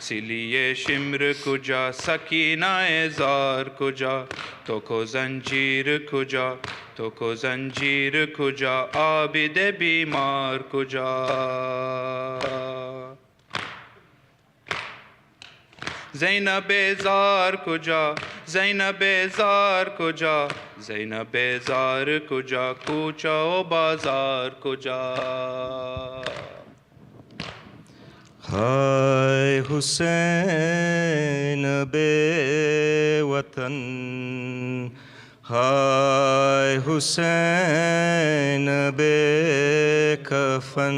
[SPEAKER 9] سیلیے شمر کجا، سکینہ زار کجا. تو کو زنجیر کجا، تو کو زنجیر کجا، عابد بیمار کجا. زینب زار کجا، زینب زار کجا، زینب زار کجا، کوچہ و بازار کجا.
[SPEAKER 3] ہائے حسین بے وطن، ہائے حسین بے کفن،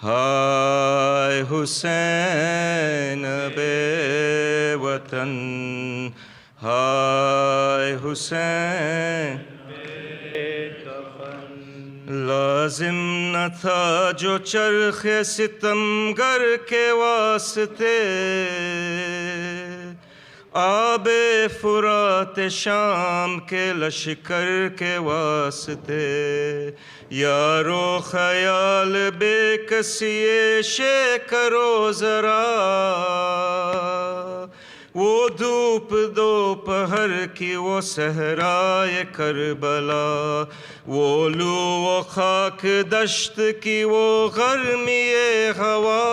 [SPEAKER 3] ہائے حسین بے وطن، ہائے حسین. لازم نہ تھا جو چرخ ستمگر کے واسطے، آب فرات شام کے لشکر کے واسطے. یارو خیال بے کسیے شے کرو ذرا، وہ دھوپ دوپہر کی وہ صحرائے کربلا، وہ لو و خاک دشت کی وہ گرمی ہوا.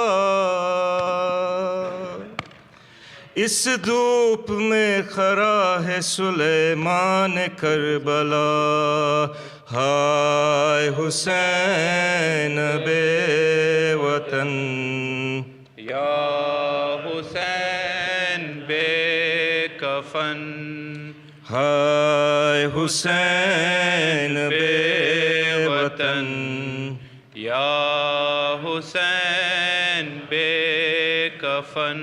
[SPEAKER 3] اس دھوپ میں کھڑا ہے سلیمان کربلا. ہائے حسین بے وطن،
[SPEAKER 9] یا حسین بے کفن،
[SPEAKER 3] ہائے حسین بے وطن،
[SPEAKER 9] یا حسین بے کفن.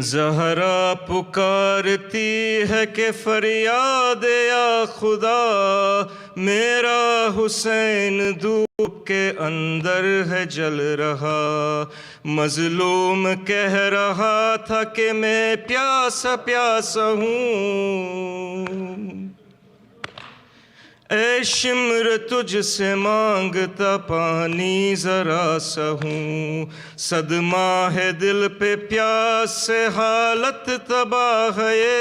[SPEAKER 3] زہرا پکارتی ہے کہ فریاد یا خدا، میرا حسین دھوپ کے اندر ہے جل رہا. مظلوم کہہ رہا تھا کہ میں پیاسا پیاسا ہوں، اے شمر تجھ سے مانگتا پانی ذرا سا ہوں. صدمہ ہے دل پہ پیاس سے حالت تباہ ہے،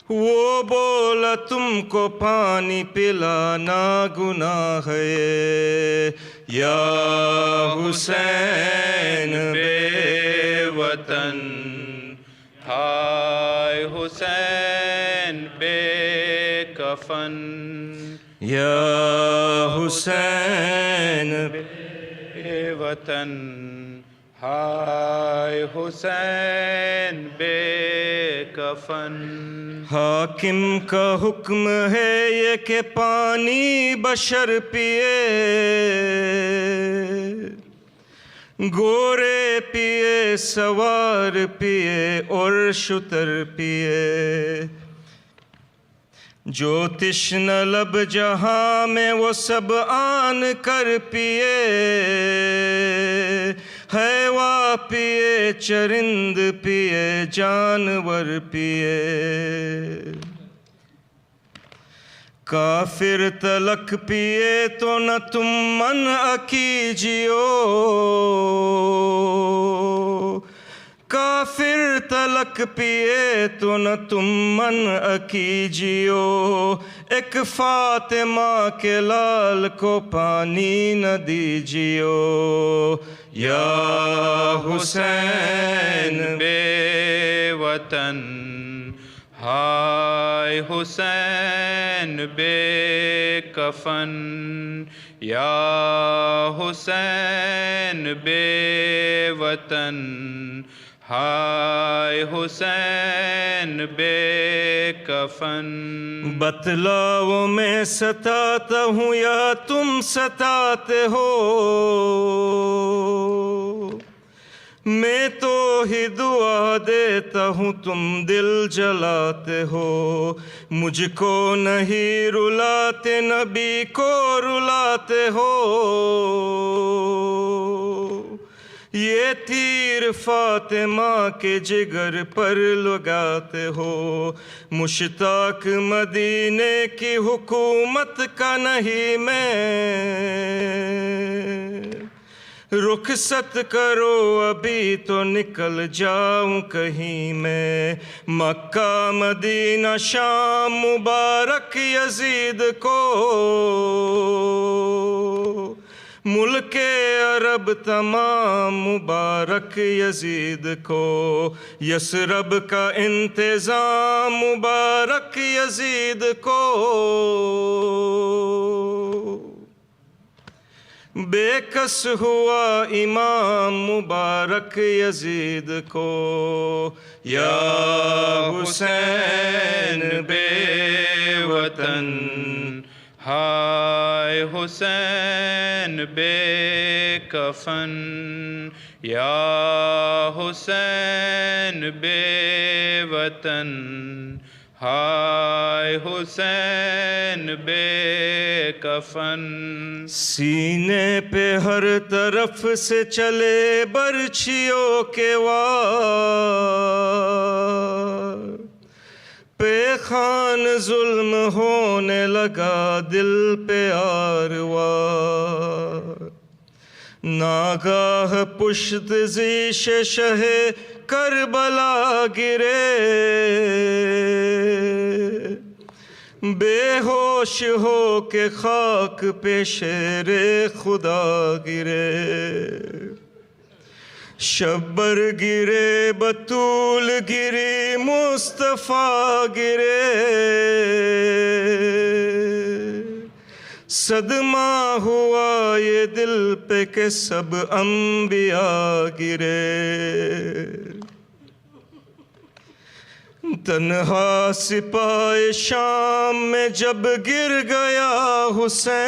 [SPEAKER 3] وہ بولا تم کو پانی پلانا گناہ ہے. یا حسین
[SPEAKER 9] بے وطن، ہائے حسین بے کفن،
[SPEAKER 3] یا حسین
[SPEAKER 9] بے وطن، ہائے حسین بے کفن.
[SPEAKER 3] حاکم کا حکم ہے یہ کہ پانی بشر پیے، گورے پیے، سوار پیے اور شتر پیے. جو تشنہ لب جہاں میں وہ سب آن کر پیے، حیوا پیے، چرند پیے، جانور پیے. کافر تلک پیے تو نہ تم منع کیجیو، کافر تلک پیے تو نہ تم منع کیجیو. ایک فاطمہ کے لال کو پانی نہ دیجیو. یا حسین
[SPEAKER 9] بے وطن، ہائے حسین بے کفن یا حسین بے وطن ہائے حسین بے کفن
[SPEAKER 3] بتلاؤ میں ستاتا ہوں یا تم ستاتے ہو میں تو ہی دعا دیتا ہوں تم دل جلاتے ہو مجھ کو نہیں رلاتے نبی کو رلاتے ہو یہ تیر فاطمہ کے جگر پر لگاتے ہو مشتاق مدینے کی حکومت کا نہیں میں رخصت کرو ابھی تو نکل جاؤں کہیں میں مکہ مدینہ شام مبارک یزید کو ملک عرب تمام مبارک یزید کو یثرب کا انتظام مبارک یزید کو بے کس ہوا امام مبارک یزید کو یا حسین
[SPEAKER 9] بے وطن ہائے حسین بے کفن یا حسین بے وطن ہائے حسین بے کفن
[SPEAKER 3] سینے پہ ہر طرف سے چلے برچھیوں کے وار پہ خان ظلم ہونے لگا دل پہ آروار ناگاہ پشت زیش شہ کربلا گرے بے ہوش ہو کے خاک پہ شیر خدا گرے شبر گرے بطول گری مصطفیٰ گرے صدمہ ہوا یہ دل پہ کہ سب انبیاء گرے تنہا سپاہ شام میں جب گر گیا حسین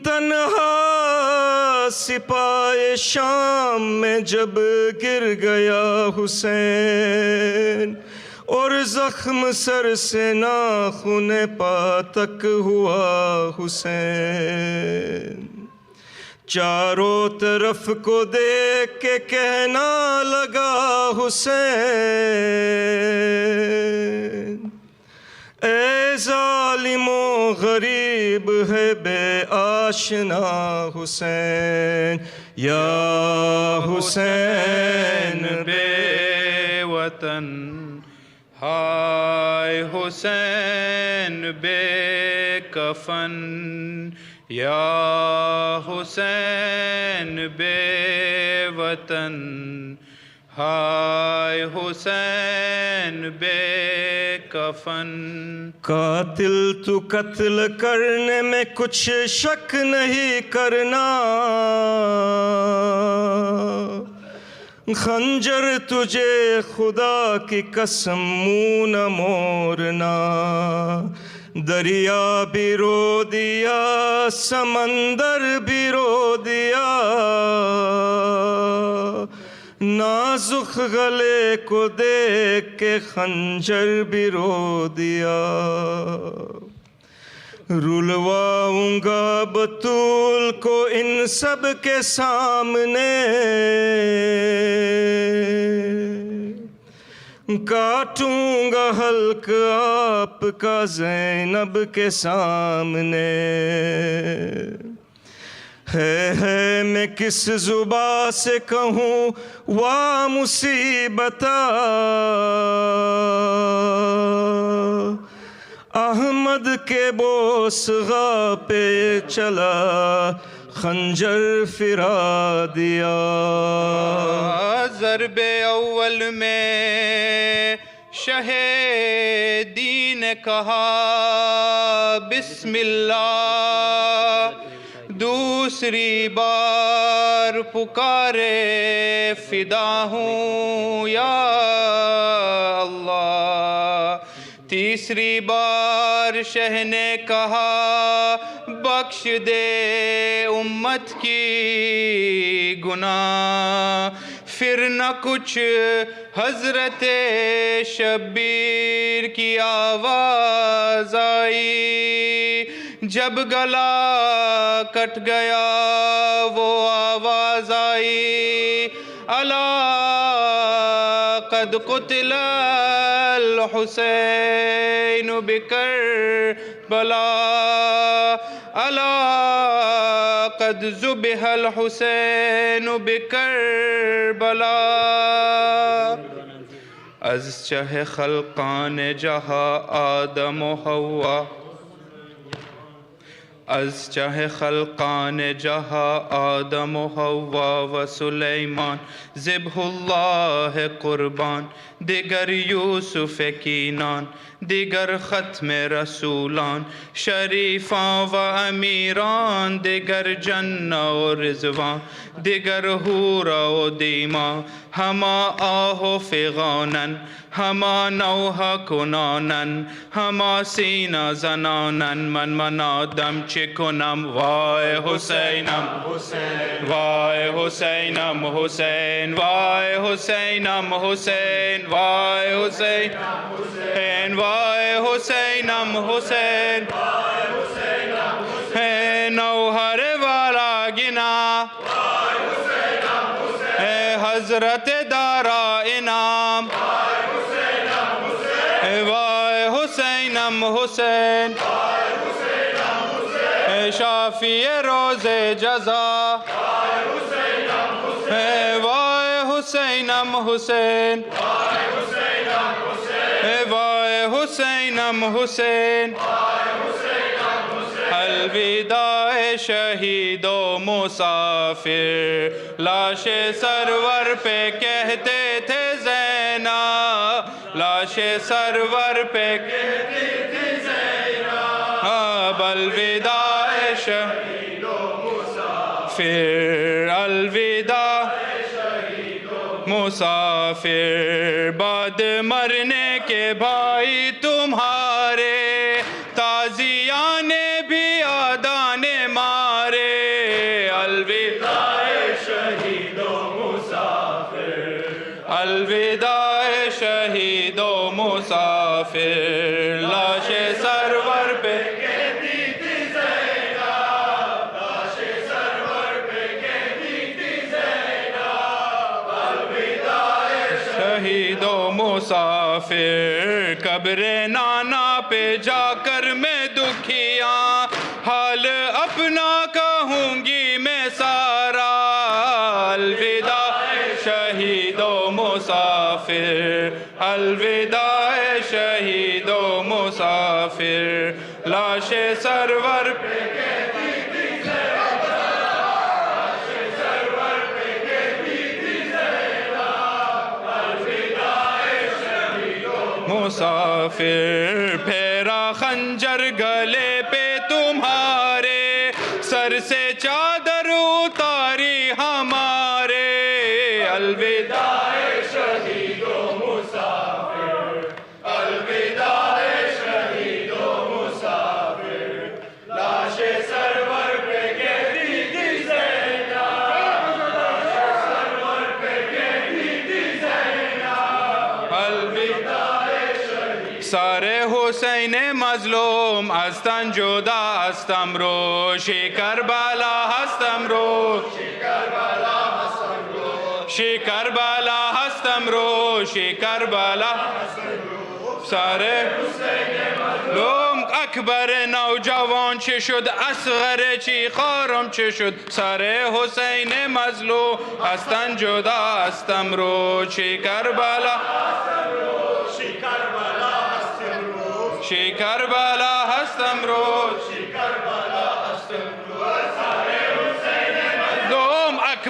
[SPEAKER 3] تنہا سپاہ شام میں جب گر گیا حسین اور زخم سر سے ناخن پا تک ہوا حسین چاروں طرف کو دیکھ کے کہنا لگا حسین اے ظالم و غریب ہے بے آشنا حسین یا حسین
[SPEAKER 9] بے وطن ہائے حسین بے کفن یا حسین بے وطن ہائے حسین بے کفن
[SPEAKER 3] قاتل تو قتل کرنے میں کچھ شک نہیں کرنا خنجر تجھے خدا کی قسم منہ نہ موڑنا دریا بھی رو دیا سمندر بھی رو دیا نازک گلے کو دیکھ کے خنجر بھی رو دیا رلواؤں گا بطول کو ان سب کے سامنے کاٹوں گا حلق آپ کا زینب کے سامنے ہے میں کس زباں سے کہوں وا مصیبتا احمد کے بوسغا پہ چلا خنجر فرا دیا.
[SPEAKER 9] ضرب اول میں شہ دین کہا بسم اللہ، دوسری بار پکارے فدا ہوں یا اللہ، تیسری بار شہ نے کہا بخش دے امت کی گناہ. پھر نہ کچھ حضرت شبیر کی آواز آئی، جب گلا کٹ گیا وہ آواز آئی، الا قد قتل الحسین بکربلا، الا قد ذبح الحسین بکربلا. از چہ خلقان جہاں آدم و حوا، از چہ خلقان جہاں آدم و حوا و سلیمان، ذبح اللہ قربان، دیگر یوسف کینان، دیگر ختم رسولان، شریفاں و امیران، دیگر جنہ و رضوان، دیگر حورا و دیما، ہما آہ و فغانن، ہما نوحہ کنانن، ہما سینہ زنانن، من منادم چکنم وائے حسینم وائے حسینم حسین وائے حسینم حسین وائے حسین وائے حسینم حسین ہے نوہر والا گنا ہے حضرت دارا انعام وائے حسینم حسین اے شافی روز جزا اے وائے حسینم حسین اے وائے حسینم حسین. الوداع شہید و مسافر، لاش سرور پہ کہتے تھے زینب، لاش سرور پہ کہتے تھے زینب. اب الوداع شہید و مسافر، الوداع مسافر، بعد مرنے کے بھائی تمہارے تازیان بھی آدان مارے. الوداع شہید و مسافر، الوداع شہید و مسافر، لاش سرور پہ کہتی تھی زینب، لاش سرور پہ کہتی تھی زینب. الوداع شہید و مسافر، قبر نانا پہ جا کر میں دکھیاں حال اپنا کہوں گی میں سارا. الوداع شہید و مسافر، الوداع شہید و مسافر، لاش سرور پہ کہتی تھی زینب، لاش سرور پہ کہتی تھی زینب. الوداع شہید و مسافر، پھیرا خنجر گلے پہ تمہارے، سر سے چادر اتاری ہمارے. الوداع شہید و مسافر، الوداع شہید و مسافر، لاش سرور پہ کہتی تھی زینب، لاش سرور پہ کہتی تھی زینب. الوداع سارے حسین مظلوم استن جدا استم رو، شی کربلا هستم رو، شی کربلا هستم رو، شی کربلا هستم رو، شی کربلا سارے حسین اکبر نوجوان چه شد، اصغر چی خارم چه شد، سارے حسین مظلوم استن جدا استم رو. چی کربلا شی کربلا شی کربلا هستم رو، شی کربلا هستم رو، سارے حسین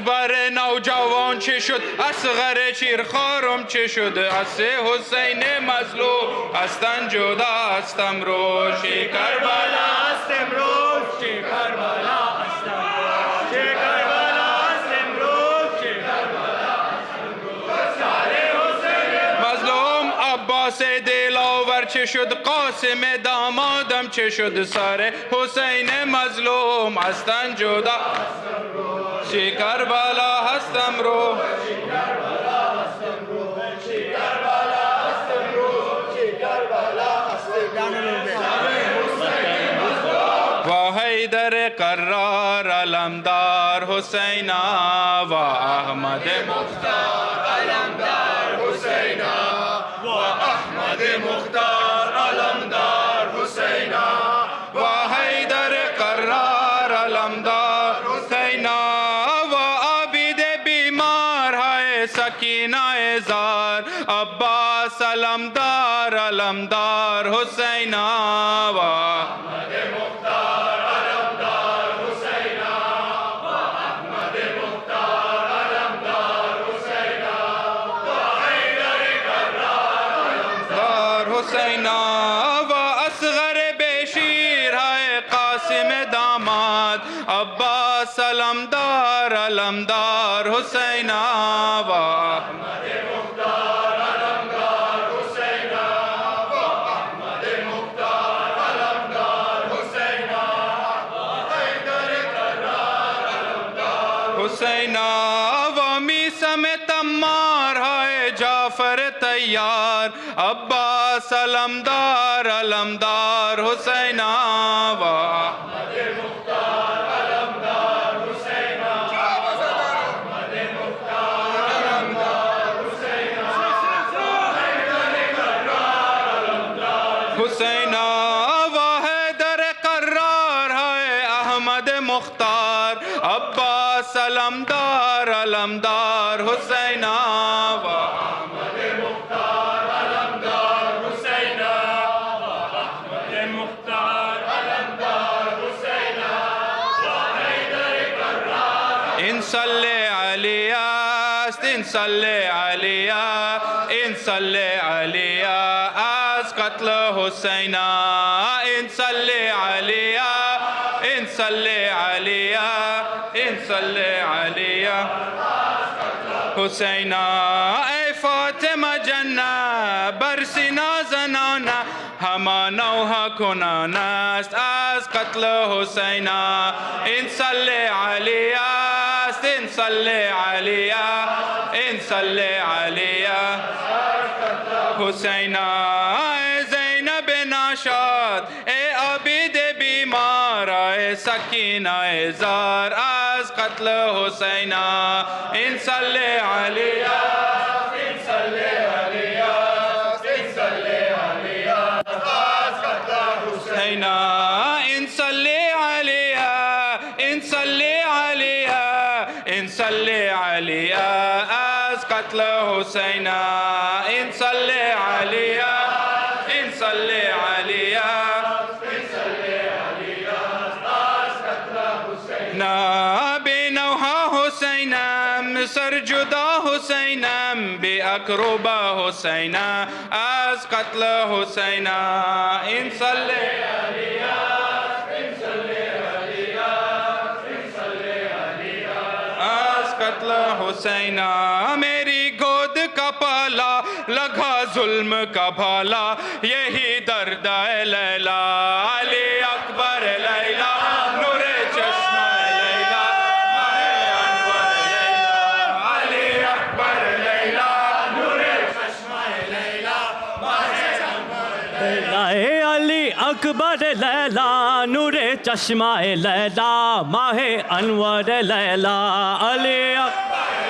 [SPEAKER 9] اکبر نوجوان چه شد اصغر شیرخوارم چه شد از حسین مظلوم هستن جدا است امروز کربلا است امروز کربلا است امروز کربلا است امروز کربلا است امروز سال حسین مظلوم عباس دلاور چه شد قاسم دامادم چه شد سر حسین مظلوم هستن جدا کربلا هستم رو و حیدر قرار علمدار حسینا و احمد مختار علمدار حسینا و احمد مختار علمدار حسینا و حیدر قرار علمدار حسینا و عابد بیمار ہے سکینہ زار عباس علمدار علمدار حسینا و احمد مختار علمدار حسینا و احمد مختار علمدار حسینا و حیدر قرار علمدار حسینا و اصغر بشیر ہے قاسم داماد عباس علمدار علمدار حسینا و احمد مختار علمدار حسینا و احمد مختار علمدار حسینا و حیدر قرار علمدار حسینا و میثم تمار ہے جعفر تیار عباس علمدار علمدار حسینا و احمد مختار علمدار حسینا احمد مختار علمدار حسینا حیدر قرار علمدار حسینا و حیدر قرار ہے احمد مختار عباس علمدار علمدار حسینا و احمد مختار علمدار حسینا و احمد مختار علمدار حسینا و حیدر قرار ان صلی علیہ ان صلی علیہ ان صلی علیہ از قتل حسینا ان صلی علیہ ان صلی علیہ ان صلی علیہ حسینا اے فاطمہ جنہ برسنا زنانا ہما نوحہ کنانا است از قتل حسینا ان صلی علیہ ان صلی علیہ ان صلی علیہ حسینا اے زینب ناشاد اے عابد بیمار اے سکینہ زار از قتل حسینا ان صلی علیہ ان صلی علیہ ان صلی علیہ از قتل حسینا ان صلی علیہ ان صلی علیہ ان صلی علیہ از قتل حسینا ان صلی علیہ ان صلی علیہ بنوحہ حسینم سر جدا حسینم بے اقربہ حسینہ از قتل حسینہ ان صلی علیہ ان صلی علیہ ان صلی علیہ از قتل حسینہ میری گود کا پالا لگا ظلم کا بھالا یہی درد ہے لیلا علی اکبر لیلا نور چشمہ لیلا ماہ انور لیلا علی اکبر لیلا نور چشمہ لیلا ماہ انور لیلا
[SPEAKER 7] اے علی اکبر لیلا نور چشمہ لیلا ماہ انور لیلا علی اکبر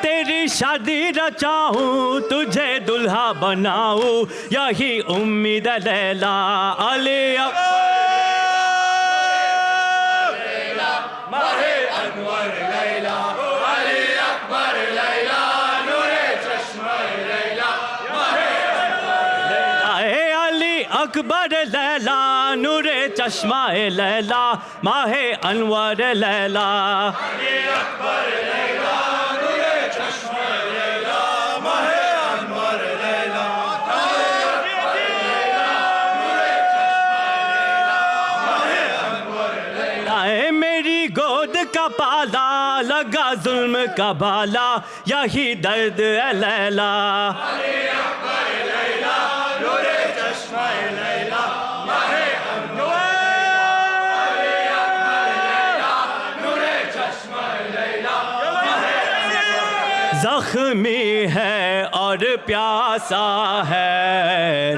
[SPEAKER 7] تیری شادی رچاؤں تجھے دلہا بناؤں یہی امید لیلا علی اکبر
[SPEAKER 4] ماہ انور لیلا علی اکبر لیلا نور چشمہ
[SPEAKER 7] اکبر لیلا نور چشمہ لیلا ماہ انور لیلا میری گود کا پالا لگا ظلم کا بالا یہی درد ہے لیلا زخمی ہے اور پیاسا ہے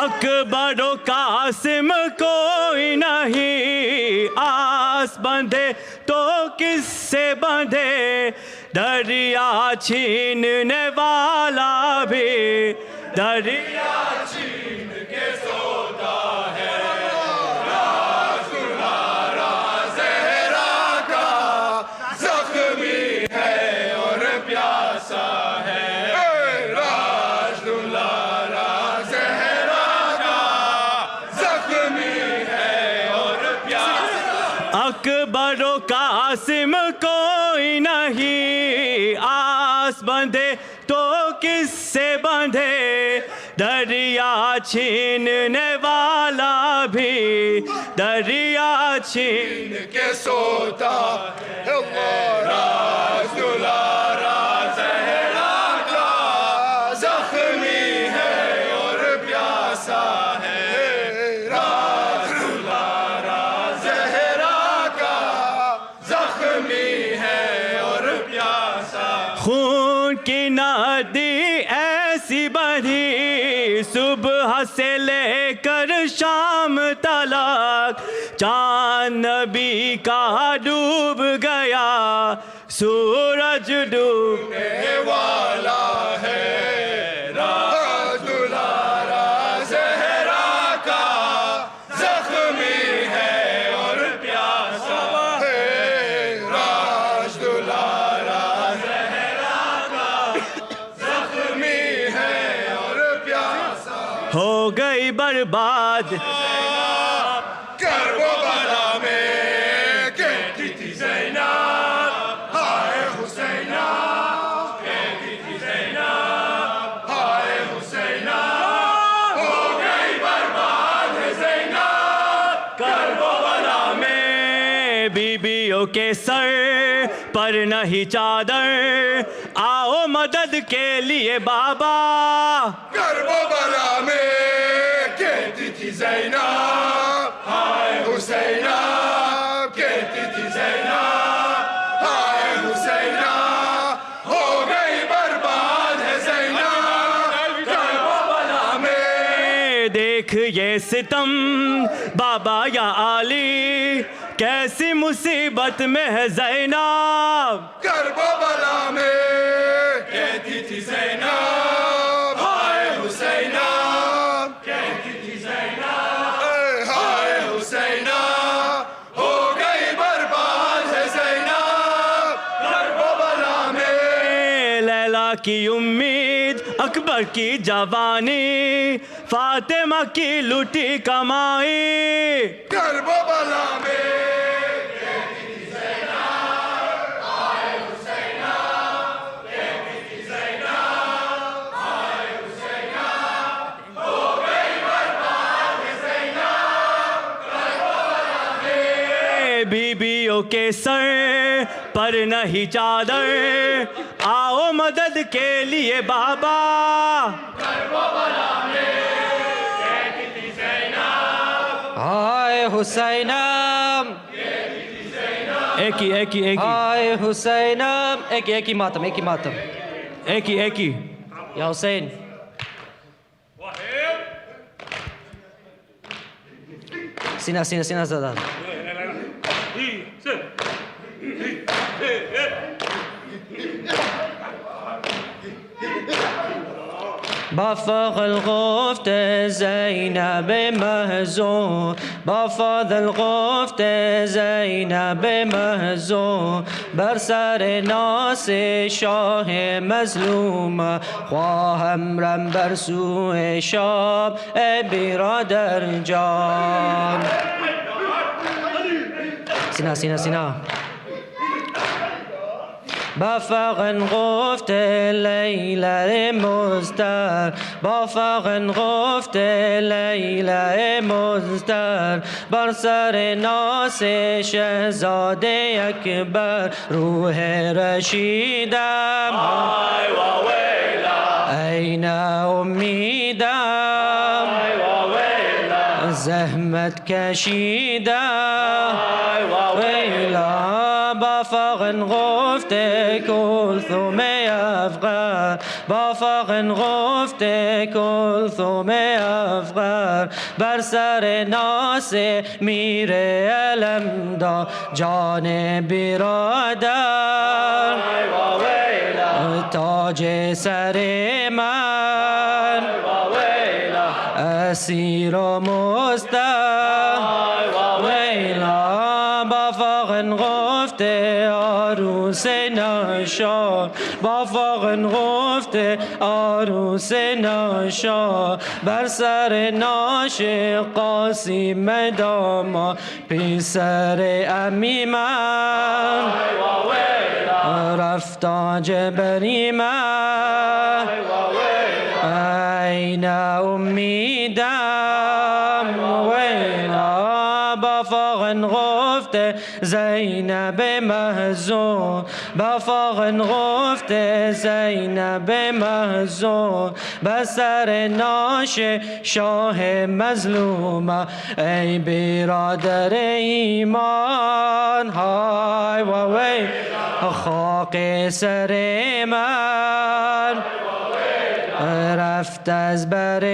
[SPEAKER 7] اکبر و قاسم کوئی نہیں آس بندھے تو کس سے بندھے دریا چھیننے والا بھی دریا چھین کے سوتا ہے اکبر و قاسم کوئی نہیں آس بندھے تو کس سے بندھے دریا چھیننے والا بھی دریا چھین کے سوتا راز دلارا زہرا کا زخمی ہے اور پیاسا ہے خون کی ندی ایسی بڑھی صبح سے لے کر شام تلک چاند نبی کا ڈوب گیا سورج ڈوبنے والا ہے راز دلارا زہرا کا زخمی ہے اور پیاسا ہے راز دلارا ہو گئی برباد کرب و بلا میں کہتی تھی زینب ہائے حسینہ کہتی تھی زینب ہائے حسینہ ہو گئی برباد ہے زینب کرب و بلا میں بیویوں کے سر پر نہیں چادر آؤ مدد کے لیے بابا کرب و بلا میں کہتی تھی زینب ہائے حسینہ کہتی تھی زینب ہائے حسینہ ہو گئی برباد ہے زینب کرب و بلا میں دیکھ یہ ستم بابا یا علی کیسی مصیبت میں ہے زینب کرب و بلا میں کہتی تھی زینب ہائے حسینہ کہتی تھی زینب ہائے حسینہ ہو گئی برباد ہے زینب کرب و بلا میں لیلا کی امید اکبر کی جوانی فاطمہ کی لوٹی کمائی کرب و بلا میں بیویوں کے سر پر نہیں چادر آؤ مدد کے لیے بابا کرب و بلا میں کہتی تھی زینب
[SPEAKER 8] ہائے حسینہ
[SPEAKER 7] ایک ہی
[SPEAKER 8] ہائے حسینہ ایک ہی ماتم
[SPEAKER 7] ایک ہی
[SPEAKER 8] یا حسین سینہ زدہ با فضل گفت زینب محزون با فضل گفت زینب محزون بر سر ناس شاه مظلوم خواهم رم بر سوی شام ای برادر جان سینا سینا سینا با فغن گفت لیله مزدر با فغن گفت لیله مزدر بر سر ناس شهزاده اکبر روح رشیدم
[SPEAKER 4] ای و ویلا
[SPEAKER 8] این امیدم
[SPEAKER 4] ای و ویلا
[SPEAKER 8] زحمت کشیدم
[SPEAKER 4] ای و
[SPEAKER 8] ویلا با فغن گفت کلثوم افغان با فغن گفت کلثوم افغان بر سر ناس میر علمدار جان برادر
[SPEAKER 4] ای و ویلا
[SPEAKER 8] تاج سر من
[SPEAKER 4] ای و ویلا
[SPEAKER 8] اسیر و مستر
[SPEAKER 4] ای و
[SPEAKER 8] ویلا با فغن گفت عروس نشان با فغن گفت عروس نشان بر سر ناش قاسم داما پسر امی من
[SPEAKER 4] ای و ویلا
[SPEAKER 8] رفت تاج بری من
[SPEAKER 4] ای و ویلا
[SPEAKER 8] این امیدم ویلا با فغن گفت زینب محزون با فغن گفت زینب محزون بر سر ناش شاه مظلوم ای برادر ایمان های و وی خاک سر من رفت از بر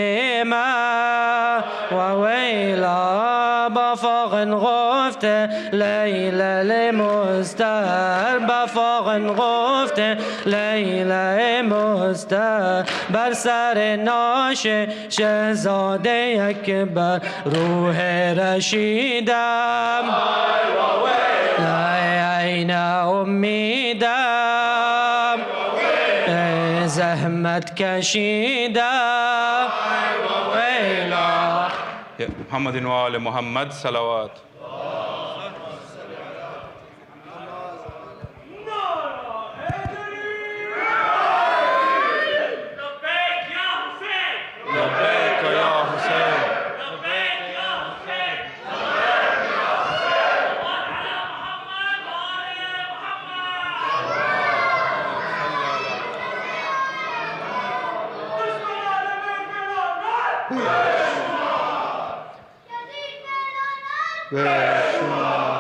[SPEAKER 8] من و ویلا با فغن گفت لیله مستر با فغن گفت لیله مستر بر سر ناش شهزاده اکبر روح رشیدم این امیدم زحمت کشیدم ویلا
[SPEAKER 9] محمد و آل محمد صلوات لبیک یا حسین
[SPEAKER 2] به شما